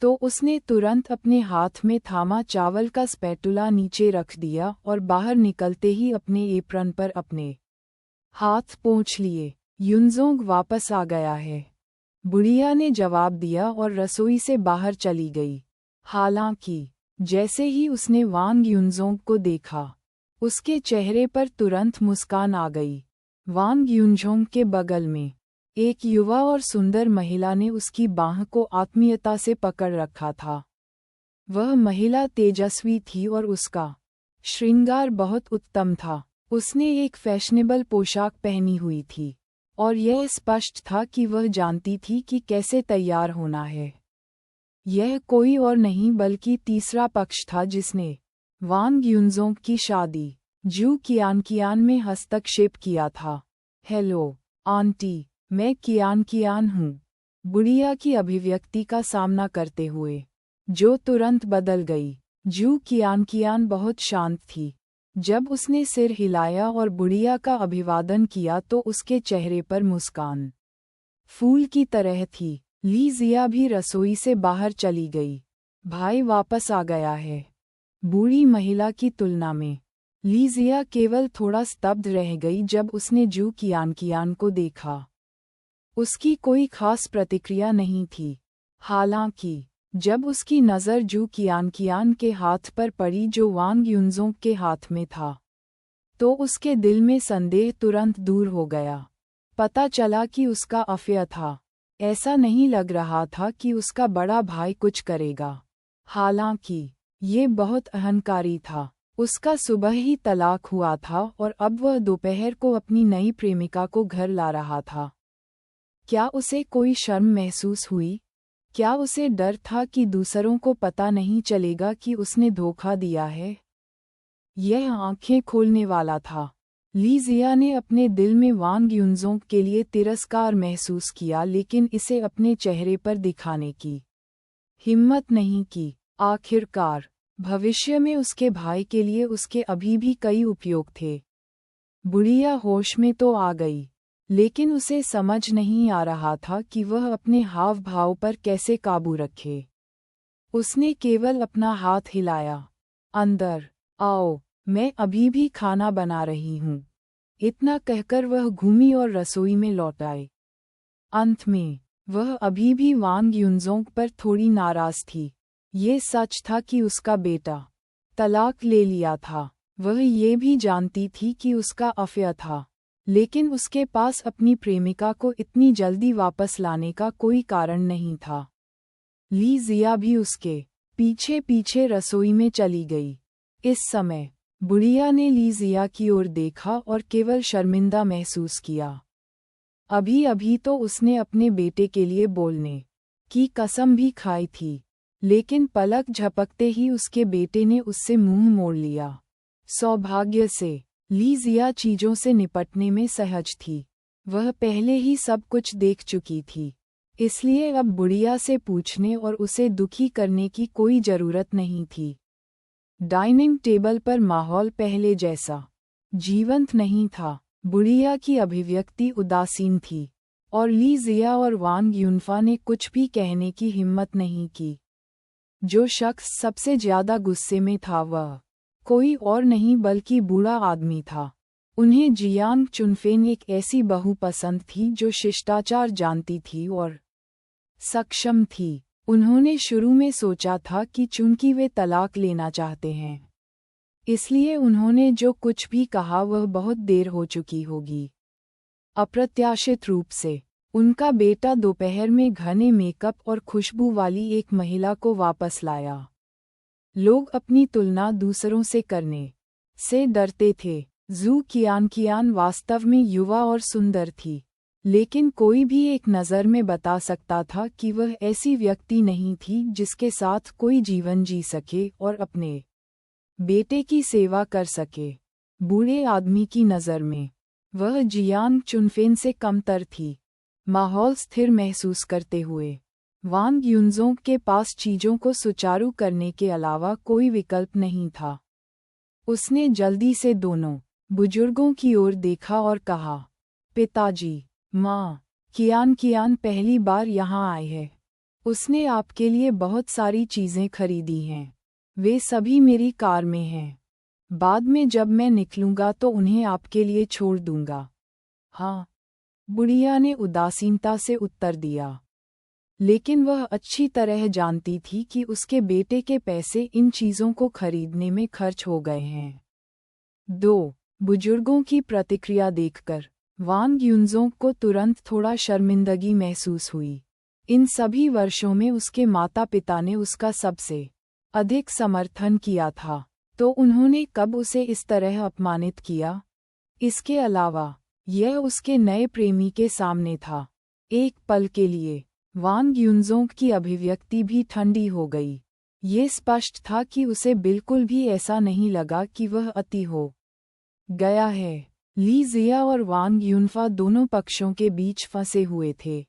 तो उसने तुरंत अपने हाथ में थामा चावल का स्पैटुला नीचे रख दिया और बाहर निकलते ही अपने एप्रन पर अपने हाथ पोंछ लिए। युनजोंग वापस आ गया है, बुढ़िया ने जवाब दिया और रसोई से बाहर चली गई। हालांकि जैसे ही उसने वांग युनजोंग को देखा, उसके चेहरे पर तुरंत मुस्कान आ गई। वांग युनजोंग के बगल में एक युवा और सुंदर महिला ने उसकी बाह को आत्मीयता से पकड़ रखा था। वह महिला तेजस्वी थी और उसका श्रृंगार बहुत उत्तम था। उसने एक फैशनेबल पोशाक पहनी हुई थी और यह स्पष्ट था कि वह जानती थी कि कैसे तैयार होना है। यह कोई और नहीं बल्कि तीसरा पक्ष था जिसने वांग युनजोंग की शादी जू कियान में हस्तक्षेप किया था। हेलो आंटी, मैं कियान हूँ, बुढ़िया की अभिव्यक्ति का सामना करते हुए, जो तुरंत बदल गई। जू कियान बहुत शांत थी, जब उसने सिर हिलाया और बुढ़िया का अभिवादन किया तो उसके चेहरे पर मुस्कान फूल की तरह थी। ली जिया भी रसोई से बाहर चली गई। भाई वापस आ गया है। बूढ़ी महिला की तुलना में ली जिया केवल थोड़ा स्तब्ध रह गई जब उसने जू कियान को देखा। उसकी कोई खास प्रतिक्रिया नहीं थी। हालांकि जब उसकी नज़र जू कियान के हाथ पर पड़ी जो वांग युनजोंग के हाथ में था, तो उसके दिल में संदेह तुरंत दूर हो गया। पता चला कि उसका अफेयर था। ऐसा नहीं लग रहा था कि उसका बड़ा भाई कुछ करेगा। हालांकि ये बहुत अहंकारी था। उसका सुबह ही तलाक हुआ था और अब वह दोपहर को अपनी नई प्रेमिका को घर ला रहा था। क्या उसे कोई शर्म महसूस हुई? क्या उसे डर था कि दूसरों को पता नहीं चलेगा कि उसने धोखा दिया है? यह आंखें खोलने वाला था। ली जिया ने अपने दिल में वांग युनजोंग के लिए तिरस्कार महसूस किया, लेकिन इसे अपने चेहरे पर दिखाने की हिम्मत नहीं की। आखिरकार भविष्य में उसके भाई के लिए उसके अभी भी कई उपयोग थे। बुढ़िया होश में तो आ गई, लेकिन उसे समझ नहीं आ रहा था कि वह अपने हाव भाव पर कैसे काबू रखे। उसने केवल अपना हाथ हिलाया। अंदर आओ, मैं अभी भी खाना बना रही हूँ। इतना कहकर वह घूमी और रसोई में लौट आई। अंत में वह अभी भी वांग युनजोंग पर थोड़ी नाराज थी। ये सच था कि उसका बेटा तलाक ले लिया था। वह ये भी जानती थी कि उसका अफेयर था, लेकिन उसके पास अपनी प्रेमिका को इतनी जल्दी वापस लाने का कोई कारण नहीं था। ली जिया भी उसके पीछे पीछे रसोई में चली गई। इस समय बुढ़िया ने ली जिया की ओर देखा और केवल शर्मिंदा महसूस किया। अभी अभी तो उसने अपने बेटे के लिए बोलने की कसम भी खाई थी, लेकिन पलक झपकते ही उसके बेटे ने उससे मुंह मोड़ लिया। सौभाग्य से ली जिया चीजों से निपटने में सहज थी। वह पहले ही सब कुछ देख चुकी थी, इसलिए अब बुढ़िया से पूछने और उसे दुखी करने की कोई जरूरत नहीं थी। डाइनिंग टेबल पर माहौल पहले जैसा जीवंत नहीं था। बुढ़िया की अभिव्यक्ति उदासीन थी और ली जिया और वांग युनफा ने कुछ भी कहने की हिम्मत नहीं की। जो शख्स सबसे ज्यादा गुस्से में था वह कोई और नहीं बल्कि बूढ़ा आदमी था। उन्हें जियांग चुनफेन एक ऐसी बहू पसंद थी जो शिष्टाचार जानती थी और सक्षम थी। उन्होंने शुरू में सोचा था कि चूंकि वे तलाक लेना चाहते हैं, इसलिए उन्होंने जो कुछ भी कहा वह बहुत देर हो चुकी होगी। अप्रत्याशित रूप से उनका बेटा दोपहर में घने मेकअप और खुशबू वाली एक महिला को वापस लाया। लोग अपनी तुलना दूसरों से करने से डरते थे। जू कियान वास्तव में युवा और सुंदर थी, लेकिन कोई भी एक नज़र में बता सकता था कि वह ऐसी व्यक्ति नहीं थी जिसके साथ कोई जीवन जी सके और अपने बेटे की सेवा कर सके। बूढ़े आदमी की नज़र में वह जियांग चुनफेन से कमतर थी। माहौल स्थिर महसूस करते हुए वांग युनजोंग के पास चीजों को सुचारू करने के अलावा कोई विकल्प नहीं था। उसने जल्दी से दोनों बुजुर्गों की ओर देखा और कहा, पिताजी, माँ, कियान पहली बार यहाँ आए हैं। उसने आपके लिए बहुत सारी चीज़ें खरीदी हैं। वे सभी मेरी कार में हैं। बाद में जब मैं निकलूंगा तो उन्हें आपके लिए छोड़ दूंगा। हाँ, बुढ़िया ने उदासीनता से उत्तर दिया, लेकिन वह अच्छी तरह जानती थी कि उसके बेटे के पैसे इन चीज़ों को खरीदने में खर्च हो गए हैं। दो बुजुर्गों की प्रतिक्रिया देखकर वांग युनजोंग को तुरंत थोड़ा शर्मिंदगी महसूस हुई। इन सभी वर्षों में उसके माता पिता ने उसका सबसे अधिक समर्थन किया था, तो उन्होंने कब उसे इस तरह अपमानित किया? इसके अलावा यह उसके नए प्रेमी के सामने था। एक पल के लिए वांग युनजोंग की अभिव्यक्ति भी ठंडी हो गई। ये स्पष्ट था कि उसे बिल्कुल भी ऐसा नहीं लगा कि वह अति हो गया है। ली जिया और वांग युनफा दोनों पक्षों के बीच फंसे हुए थे।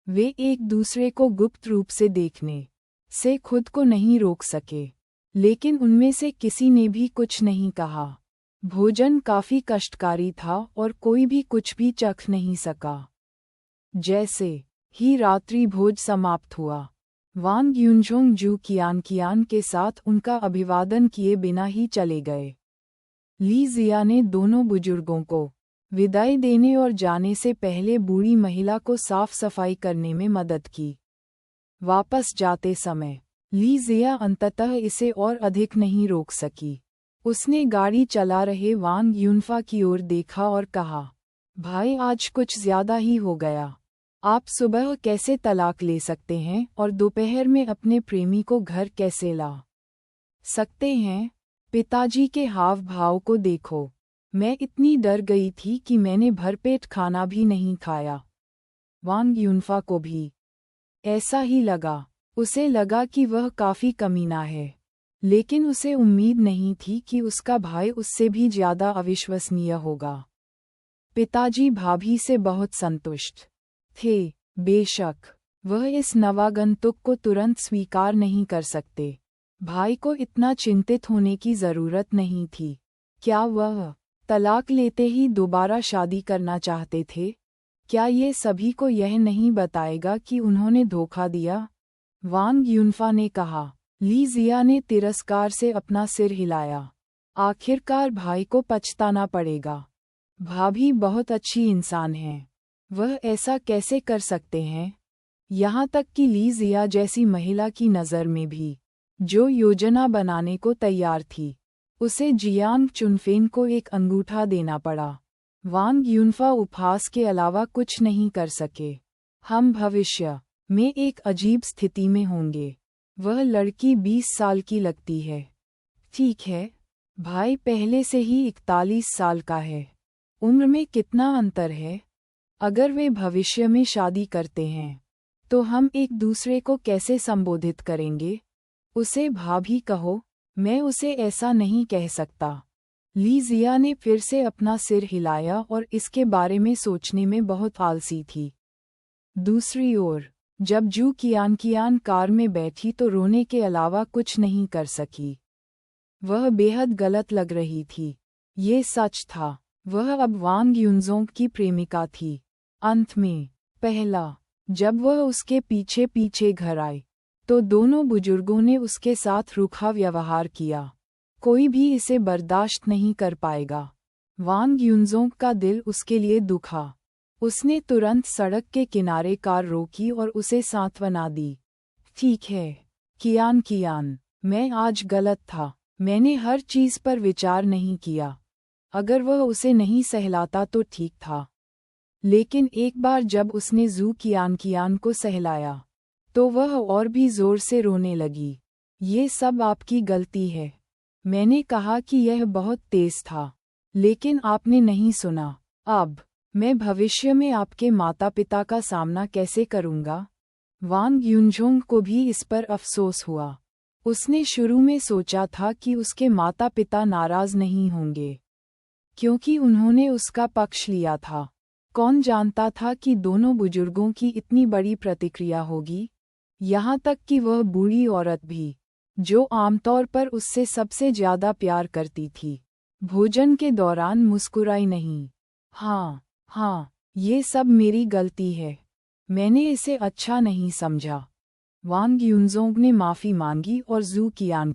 वे एक दूसरे को गुप्त रूप से देखने से खुद को नहीं रोक सके, लेकिन उनमें से किसी ने भी कुछ नहीं कहा। भोजन काफी कष्टकारी था और कोई भी कुछ भी चख नहीं सका। जैसे ही रात्रि भोज समाप्त हुआ, वांग युनझोंग जू कियान के साथ उनका अभिवादन किए बिना ही चले गए। ली जिया ने दोनों बुजुर्गों को विदाई देने और जाने से पहले बूढ़ी महिला को साफ सफाई करने में मदद की। वापस जाते समय ली जिया अंततः इसे और अधिक नहीं रोक सकी। उसने गाड़ी चला रहे वांग युनफा की ओर देखा और कहा, भाई आज कुछ ज्यादा ही हो गया। आप सुबह कैसे तलाक ले सकते हैं और दोपहर में अपने प्रेमी को घर कैसे ला सकते हैं? पिताजी के हाव भाव को देखो। मैं इतनी डर गई थी कि मैंने भरपेट खाना भी नहीं खाया। वांग युनफा को भी ऐसा ही लगा। उसे लगा कि वह काफी कमीना है, लेकिन उसे उम्मीद नहीं थी कि उसका भाई उससे भी ज्यादा अविश्वसनीय होगा। पिताजी भाभी से बहुत संतुष्ट थे। बेशक वह इस नवागंतुक को तुरंत स्वीकार नहीं कर सकते। भाई को इतना चिंतित होने की जरूरत नहीं थी। क्या वह तलाक लेते ही दोबारा शादी करना चाहते थे? क्या ये सभी को यह नहीं बताएगा कि उन्होंने धोखा दिया? वांग युनफा ने कहा। ली जिया ने तिरस्कार से अपना सिर हिलाया। आखिरकार भाई को पछताना पड़ेगा। भाभी बहुत अच्छी इंसान है। वह ऐसा कैसे कर सकते हैं? यहाँ तक कि ली जिया जैसी महिला की नज़र में भी, जो योजना बनाने को तैयार थी, उसे जियांग चुनफेन को एक अंगूठा देना पड़ा। वांग युनफा उपहास के अलावा कुछ नहीं कर सके। हम भविष्य में एक अजीब स्थिति में होंगे। वह लड़की 20 साल की लगती है। ठीक है, भाई पहले से ही 41 साल का है। उम्र में कितना अंतर है? अगर वे भविष्य में शादी करते हैं, तो हम एक दूसरे को कैसे संबोधित करेंगे? उसे भाभी कहो। मैं उसे ऐसा नहीं कह सकता। ली जिया ने फिर से अपना सिर हिलाया और इसके बारे में सोचने में बहुत आलसी थी। दूसरी ओर जब जू कियान कार में बैठी तो रोने के अलावा कुछ नहीं कर सकी। वह बेहद गलत लग रही थी। ये सच था, वह अब वांग युनजोंग की प्रेमिका थी। अंत में पहला, जब वह उसके पीछे पीछे घर आई, तो दोनों बुजुर्गों ने उसके साथ रूखा व्यवहार किया। कोई भी इसे बर्दाश्त नहीं कर पाएगा। वांग युनजोंग का दिल उसके लिए दुखा। उसने तुरंत सड़क के किनारे कार रोकी और उसे सांत्वना दी। ठीक है कियान, मैं आज गलत था। मैंने हर चीज पर विचार नहीं किया। अगर वह उसे नहीं सहलाता तो ठीक था। लेकिन एक बार जब उसने जू कियान को सहलाया, तो वह और भी जोर से रोने लगी। ये सब आपकी गलती है। मैंने कहा कि यह बहुत तेज था, लेकिन आपने नहीं सुना। अब मैं भविष्य में आपके माता पिता का सामना कैसे करूंगा? वांग युनझोंग को भी इस पर अफसोस हुआ। उसने शुरू में सोचा था कि उसके माता पिता नाराज नहीं होंगे, क्योंकि उन्होंने उसका पक्ष लिया था। कौन जानता था कि दोनों बुजुर्गों की इतनी बड़ी प्रतिक्रिया होगी? यहाँ तक कि वह बूढ़ी औरत भी, जो आमतौर पर उससे सबसे ज्यादा प्यार करती थी, भोजन के दौरान मुस्कुराई नहीं। हाँ, ये सब मेरी गलती है। मैंने इसे अच्छा नहीं समझा। वांग युनजोंग ने माफी मांगी और जू कियान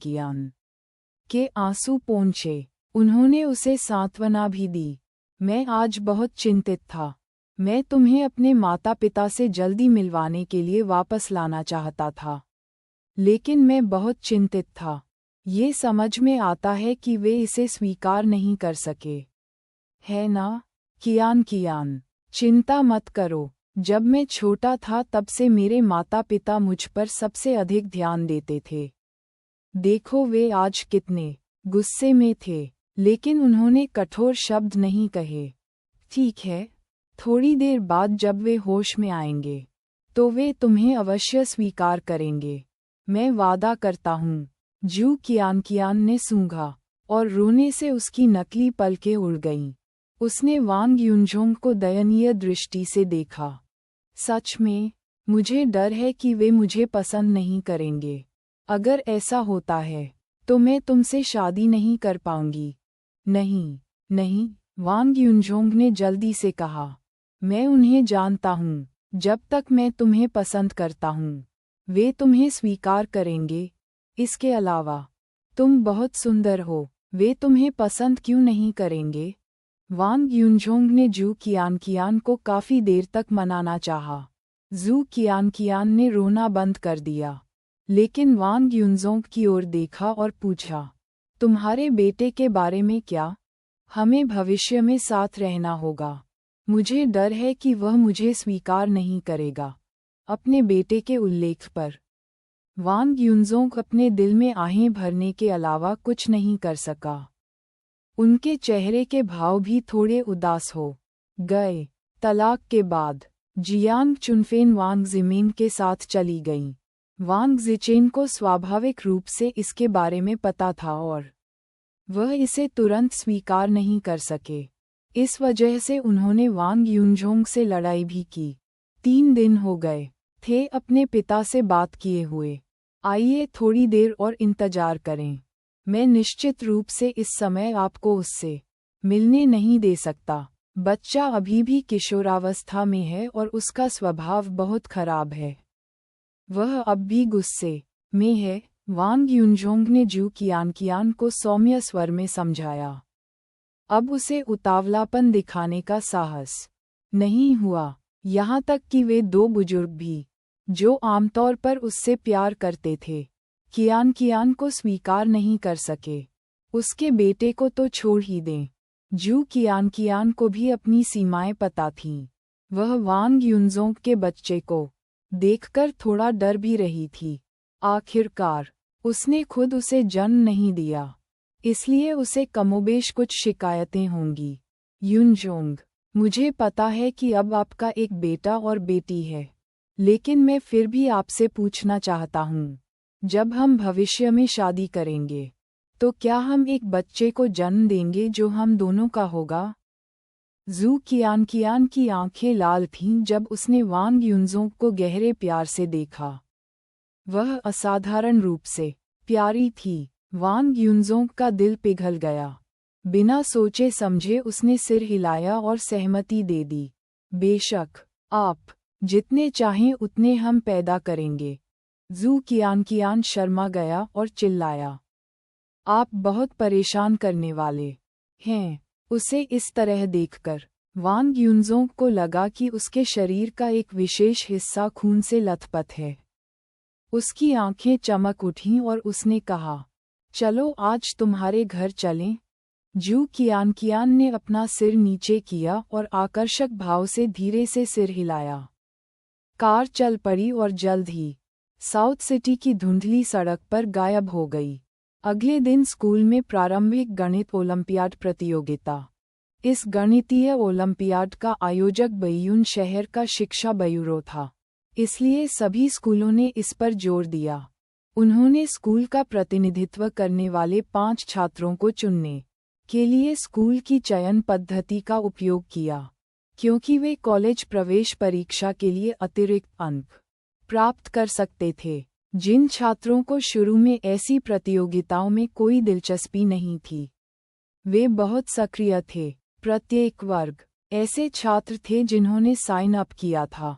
के आंसू पोंछे। उन्होंने उसे सांत्वना भी दी। मैं आज बहुत चिंतित था। मैं तुम्हें अपने माता पिता से जल्दी मिलवाने के लिए वापस लाना चाहता था, लेकिन मैं बहुत चिंतित था। ये समझ में आता है कि वे इसे स्वीकार नहीं कर सके, है ना? कियान, चिंता मत करो। जब मैं छोटा था तब से मेरे माता पिता मुझ पर सबसे अधिक ध्यान देते थे। देखो वे आज कितने गुस्से में थे, लेकिन उन्होंने कठोर शब्द नहीं कहे। ठीक है, थोड़ी देर बाद जब वे होश में आएंगे, तो वे तुम्हें अवश्य स्वीकार करेंगे। मैं वादा करता हूँ। जू कियान ने सूंघा और रोने से उसकी नकली पलकें उड़ गईं। उसने वांग युनझोंग को दयनीय दृष्टि से देखा। सच में, मुझे डर है कि वे मुझे पसंद नहीं करेंगे। अगर ऐसा होता है, तो मैं तुमसे शादी नहीं कर पाऊंगी। नहीं, नहीं, वांग युनझोंग ने जल्दी से कहा। मैं उन्हें जानता हूँ। जब तक मैं तुम्हें पसंद करता हूँ, वे तुम्हें स्वीकार करेंगे। इसके अलावा, तुम बहुत सुंदर हो, वे तुम्हें पसंद क्यों नहीं करेंगे? वांग युनझोंग ने जू कियान को काफी देर तक मनाना चाहा। जू कियान ने रोना बंद कर दिया, लेकिन वांग युनझोंग की ओर देखा और पूछा, तुम्हारे बेटे के बारे में क्या? हमें भविष्य में साथ रहना होगा। मुझे डर है कि वह मुझे स्वीकार नहीं करेगा। अपने बेटे के उल्लेख पर वांग युनझोंग अपने दिल में आहें भरने के अलावा कुछ नहीं कर सका। उनके चेहरे के भाव भी थोड़े उदास हो गए। तलाक के बाद जियांग चुनफेन वांग जिमिन के साथ चली गईं। वांग जिचेन को स्वाभाविक रूप से इसके बारे में पता था और वह इसे तुरंत स्वीकार नहीं कर सके। इस वजह से उन्होंने वांग युनझोंग से लड़ाई भी की। 3 दिन हो गए थे अपने पिता से बात किए हुए। आइए थोड़ी देर और इंतजार करें। मैं निश्चित रूप से इस समय आपको उससे मिलने नहीं दे सकता। बच्चा अभी भी किशोरावस्था में है और उसका स्वभाव बहुत खराब है। वह अब भी गुस्से में है। वांग युनझोंग ने जू कियान को सौम्य स्वर में समझाया। अब उसे उतावलापन दिखाने का साहस नहीं हुआ। यहाँ तक कि वे 2 बुजुर्ग भी, जो आमतौर पर उससे प्यार करते थे, कियान को स्वीकार नहीं कर सके। उसके बेटे को तो छोड़ ही दें। जू कियान को भी अपनी सीमाएं पता थीं। वह वांग युनझोंग के बच्चे को देखकर थोड़ा डर भी रही थी। आखिरकार उसने खुद उसे जन्म नहीं दिया, इसलिए उसे कमोबेश कुछ शिकायतें होंगी। युनझोंग, मुझे पता है कि अब आपका एक बेटा और बेटी है, लेकिन मैं फिर भी आपसे पूछना चाहता हूँ, जब हम भविष्य में शादी करेंगे, तो क्या हम एक बच्चे को जन्म देंगे जो हम दोनों का होगा? जू कियान की आंखें लाल थीं जब उसने वांग युनझोंग को गहरे प्यार से देखा। वह असाधारण रूप से प्यारी थी। वांग युनझोंग का दिल पिघल गया। बिना सोचे समझे उसने सिर हिलाया और सहमति दे दी। बेशक, आप जितने चाहें उतने हम पैदा करेंगे। जू कियान शर्मा गया और चिल्लाया, आप बहुत परेशान करने वाले हैं। उसे इस तरह देखकर वांग युनझोंग को लगा कि उसके शरीर का एक विशेष हिस्सा खून से लथपथ है। उसकी आंखें चमक उठीं और उसने कहा, चलो आज तुम्हारे घर चलें। जू कियान ने अपना सिर नीचे किया और आकर्षक भाव से धीरे से सिर हिलाया। कार चल पड़ी और जल्द ही साउथ सिटी की धुंधली सड़क पर गायब हो गई। अगले दिन स्कूल में प्रारंभिक गणित ओलंपियाड प्रतियोगिता। इस गणितीय ओलंपियाड का आयोजक बैयून शहर का शिक्षा ब्यूरो था, इसलिए सभी स्कूलों ने इस पर जोर दिया। उन्होंने स्कूल का प्रतिनिधित्व करने वाले 5 छात्रों को चुनने के लिए स्कूल की चयन पद्धति का उपयोग किया, क्योंकि वे कॉलेज प्रवेश परीक्षा के लिए अतिरिक्त अंक प्राप्त कर सकते थे। जिन छात्रों को शुरू में ऐसी प्रतियोगिताओं में कोई दिलचस्पी नहीं थी, वे बहुत सक्रिय थे। प्रत्येक वर्ग ऐसे छात्र थे जिन्होंने साइन अप किया था।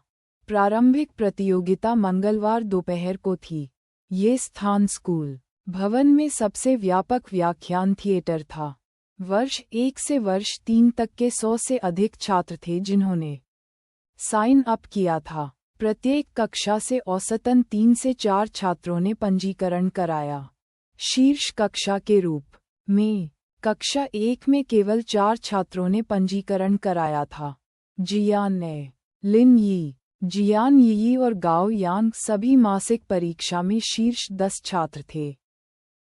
प्रारंभिक प्रतियोगिता मंगलवार दोपहर को थी। ये स्थान स्कूल भवन में सबसे व्यापक व्याख्यान थिएटर था। वर्ष 1 से वर्ष 3 तक के 100 से अधिक छात्र थे जिन्होंने साइन अप किया था। प्रत्येक कक्षा से औसतन 3 से 4 छात्रों ने पंजीकरण कराया। शीर्ष कक्षा के रूप में कक्षा 1 में केवल 4 छात्रों ने पंजीकरण कराया था। जियान ने, लिन यी, जियान यी और गाओ यांग सभी मासिक परीक्षा में शीर्ष 10 छात्र थे।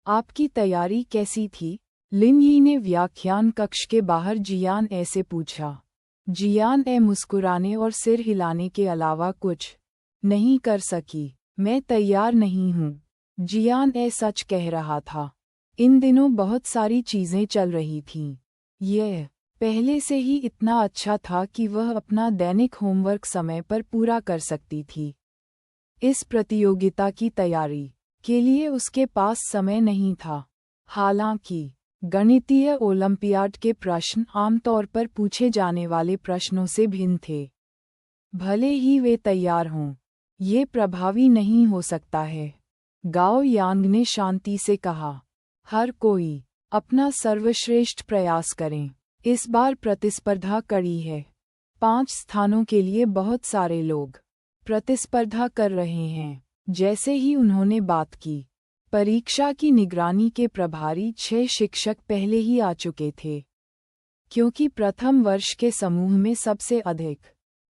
आपकी तैयारी कैसी थी? लिन यी ने व्याख्यान कक्ष के बाहर जियान ऐसे पूछा। जियान मुस्कुराने और सिर हिलाने के अलावा कुछ नहीं कर सकी। मैं तैयार नहीं हूँ, जियान सच कह रहा था। इन दिनों बहुत सारी चीजें चल रही थीं। यह पहले से ही इतना अच्छा था कि वह अपना दैनिक होमवर्क समय पर पूरा कर सकती थी। इस प्रतियोगिता की तैयारी के लिए उसके पास समय नहीं था। हालांकि गणितीय ओलंपियाड के प्रश्न आमतौर पर पूछे जाने वाले प्रश्नों से भिन्न थे। भले ही वे तैयार हों, ये प्रभावी नहीं हो सकता है। गाओ यांग ने शांति से कहा, हर कोई अपना सर्वश्रेष्ठ प्रयास करें। इस बार प्रतिस्पर्धा कड़ी है। 5 स्थानों के लिए बहुत सारे लोग प्रतिस्पर्धा कर रहे हैं। जैसे ही उन्होंने बात की, परीक्षा की निगरानी के प्रभारी 6 शिक्षक पहले ही आ चुके थे। क्योंकि प्रथम वर्ष के समूह में सबसे अधिक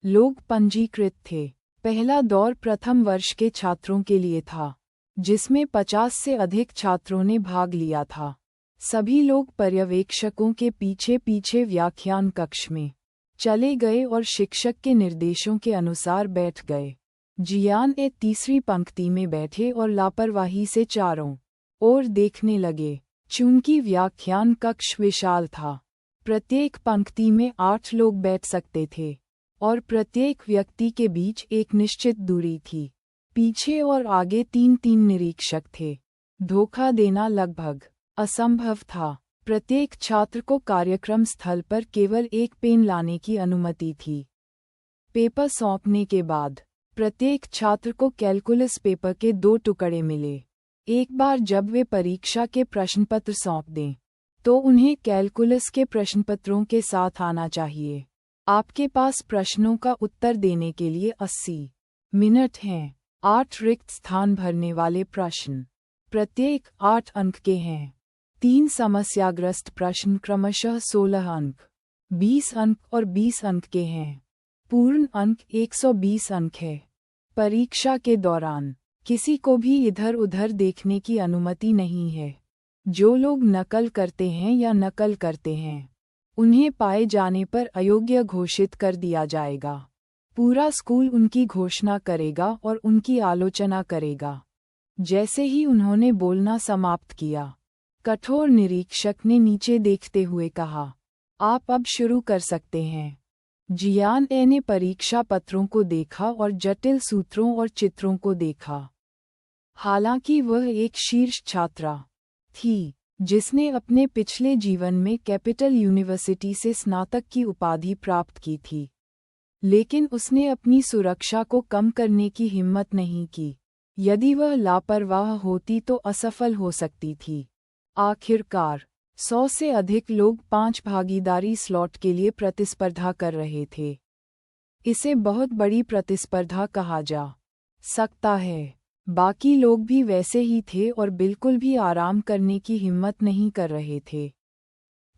लोग पंजीकृत थे, पहला दौर प्रथम वर्ष के छात्रों के लिए था, जिसमें 50 से अधिक छात्रों ने भाग लिया था। सभी लोग पर्यवेक्षकों के पीछे पीछे व्याख्यान कक्ष में चले गए और शिक्षक के निर्देशों के अनुसार बैठ गए। जियान ए तीसरी पंक्ति में बैठे और लापरवाही से चारों ओर देखने लगे। चूंकि व्याख्यान कक्ष विशाल था, प्रत्येक पंक्ति में 8 लोग बैठ सकते थे और प्रत्येक व्यक्ति के बीच एक निश्चित दूरी थी। पीछे और आगे 3-3 निरीक्षक थे। धोखा देना लगभग असंभव था। प्रत्येक छात्र को कार्यक्रम स्थल पर केवल एक पेन लाने की अनुमति थी। पेपर सौंपने के बाद प्रत्येक छात्र को कैलकुलस पेपर के 2 टुकड़े मिले। एक बार जब वे परीक्षा के प्रश्नपत्र सौंप दें, तो उन्हें कैलकुलस के प्रश्नपत्रों के साथ आना चाहिए। आपके पास प्रश्नों का उत्तर देने के लिए 80 मिनट हैं। 8 रिक्त स्थान भरने वाले प्रश्न, प्रत्येक 8 अंक के हैं। 3 समस्याग्रस्त प्रश्न क्रमशः 16 अंक, 20 अंक और 20 अंक के हैं। पूर्ण अंक 120 अंक है। परीक्षा के दौरान किसी को भी इधर उधर देखने की अनुमति नहीं है। जो लोग नकल करते हैं या नकल करते हैं, उन्हें पाए जाने पर अयोग्य घोषित कर दिया जाएगा। पूरा स्कूल उनकी घोषणा करेगा और उनकी आलोचना करेगा। जैसे ही उन्होंने बोलना समाप्त किया, कठोर निरीक्षक ने नीचे देखते हुए कहा, आप अब शुरू कर सकते हैं। जियान ए ने परीक्षा पत्रों को देखा और जटिल सूत्रों और चित्रों को देखा। हालांकि वह एक शीर्ष छात्रा थी, जिसने अपने पिछले जीवन में कैपिटल यूनिवर्सिटी से स्नातक की उपाधि प्राप्त की थी, लेकिन उसने अपनी सुरक्षा को कम करने की हिम्मत नहीं की। यदि वह लापरवाह होती तो असफल हो सकती थी। आखिरकार 100 से अधिक लोग 5 भागीदारी स्लॉट के लिए प्रतिस्पर्धा कर रहे थे। इसे बहुत बड़ी प्रतिस्पर्धा कहा जा सकता है। बाकी लोग भी वैसे ही थे और बिल्कुल भी आराम करने की हिम्मत नहीं कर रहे थे।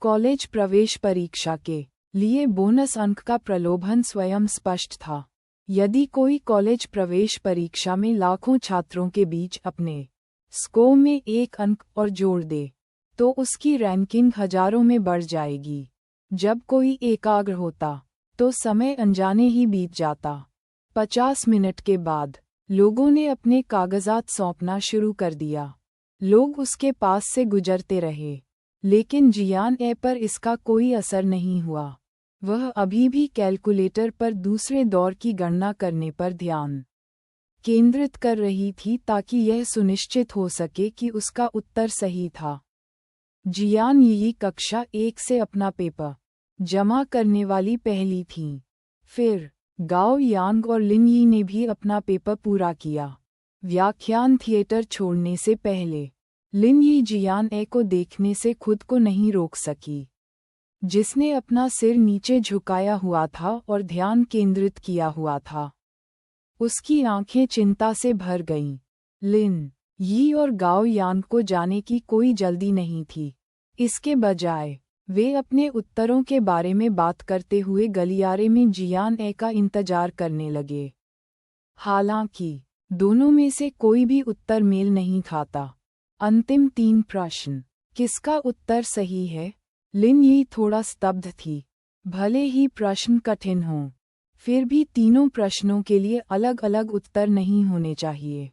कॉलेज प्रवेश परीक्षा के लिए बोनस अंक का प्रलोभन स्वयं स्पष्ट था। यदि कोई कॉलेज प्रवेश परीक्षा में लाखों छात्रों के बीच अपने स्कोर में 1 अंक और जोड़ दे, तो उसकी रैंकिंग हजारों में बढ़ जाएगी। जब कोई एकाग्र होता, तो समय अनजाने ही बीत जाता। 50 मिनट के बाद लोगों ने अपने कागजात सौंपना शुरू कर दिया। लोग उसके पास से गुजरते रहे, लेकिन जियान ए पर इसका कोई असर नहीं हुआ। वह अभी भी कैलकुलेटर पर दूसरे दौर की गणना करने पर ध्यान केंद्रित कर रही थी, ताकि यह सुनिश्चित हो सके कि उसका उत्तर सही था। जियान यी कक्षा 1 से अपना पेपर जमा करने वाली पहली थीं। फिर गाओ यांग और लिन यी ने भी अपना पेपर पूरा किया। व्याख्यान थिएटर छोड़ने से पहले लिन यी जियान ए को देखने से खुद को नहीं रोक सकी, जिसने अपना सिर नीचे झुकाया हुआ था और ध्यान केंद्रित किया हुआ था। उसकी आंखें चिंता से भर गईं। लिन यी और गाओ यांग को जाने की कोई जल्दी नहीं थी। इसके बजाय वे अपने उत्तरों के बारे में बात करते हुए गलियारे में जियान ए का इंतजार करने लगे। हालांकि दोनों में से कोई भी उत्तर मेल नहीं खाता। अंतिम 3 प्रश्न, किसका उत्तर सही है? लिन यी थोड़ा स्तब्ध थी। भले ही प्रश्न कठिन हों, फिर भी तीनों प्रश्नों के लिए अलग अलग उत्तर नहीं होने चाहिए,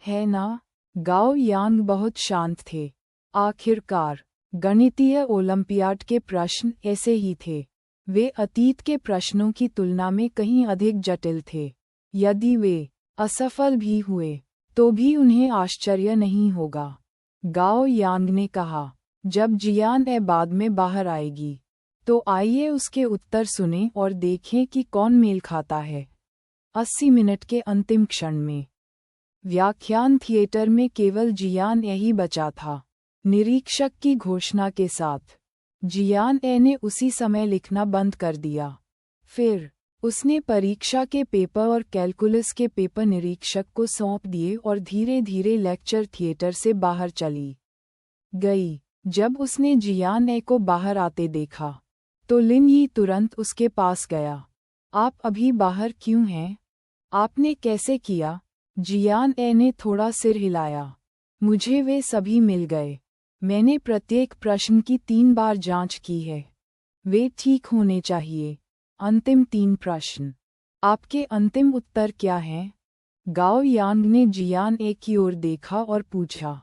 है ना? गाओ यांग बहुत शांत थे। आखिरकार गणितीय ओलंपियाड के प्रश्न ऐसे ही थे। वे अतीत के प्रश्नों की तुलना में कहीं अधिक जटिल थे। यदि वे असफल भी हुए, तो भी उन्हें आश्चर्य नहीं होगा। गाओ यांग ने कहा, जब जियान ए बाद में बाहर आएगी तो आइए उसके उत्तर सुनें और देखें कि कौन मेल खाता है। 80 मिनट के अंतिम क्षण में व्याख्यान थिएटर में केवल जियान ए ही बचा था। निरीक्षक की घोषणा के साथ जियान ए ने उसी समय लिखना बंद कर दिया। फिर उसने परीक्षा के पेपर और कैलकुलस के पेपर निरीक्षक को सौंप दिए और धीरे धीरे लेक्चर थिएटर से बाहर चली गई। जब उसने जियान ए को बाहर आते देखा तो लिन यी तुरंत उसके पास गया। आप अभी बाहर क्यों हैं? आपने कैसे किया? जियान ए ने थोड़ा सिर हिलाया। मुझे वे सभी मिल गए। मैंने प्रत्येक प्रश्न की 3 बार जांच की है। वे ठीक होने चाहिए। अंतिम 3 प्रश्न। आपके अंतिम उत्तर क्या हैं? गाओ यांग ने जियान ए की ओर देखा और पूछा।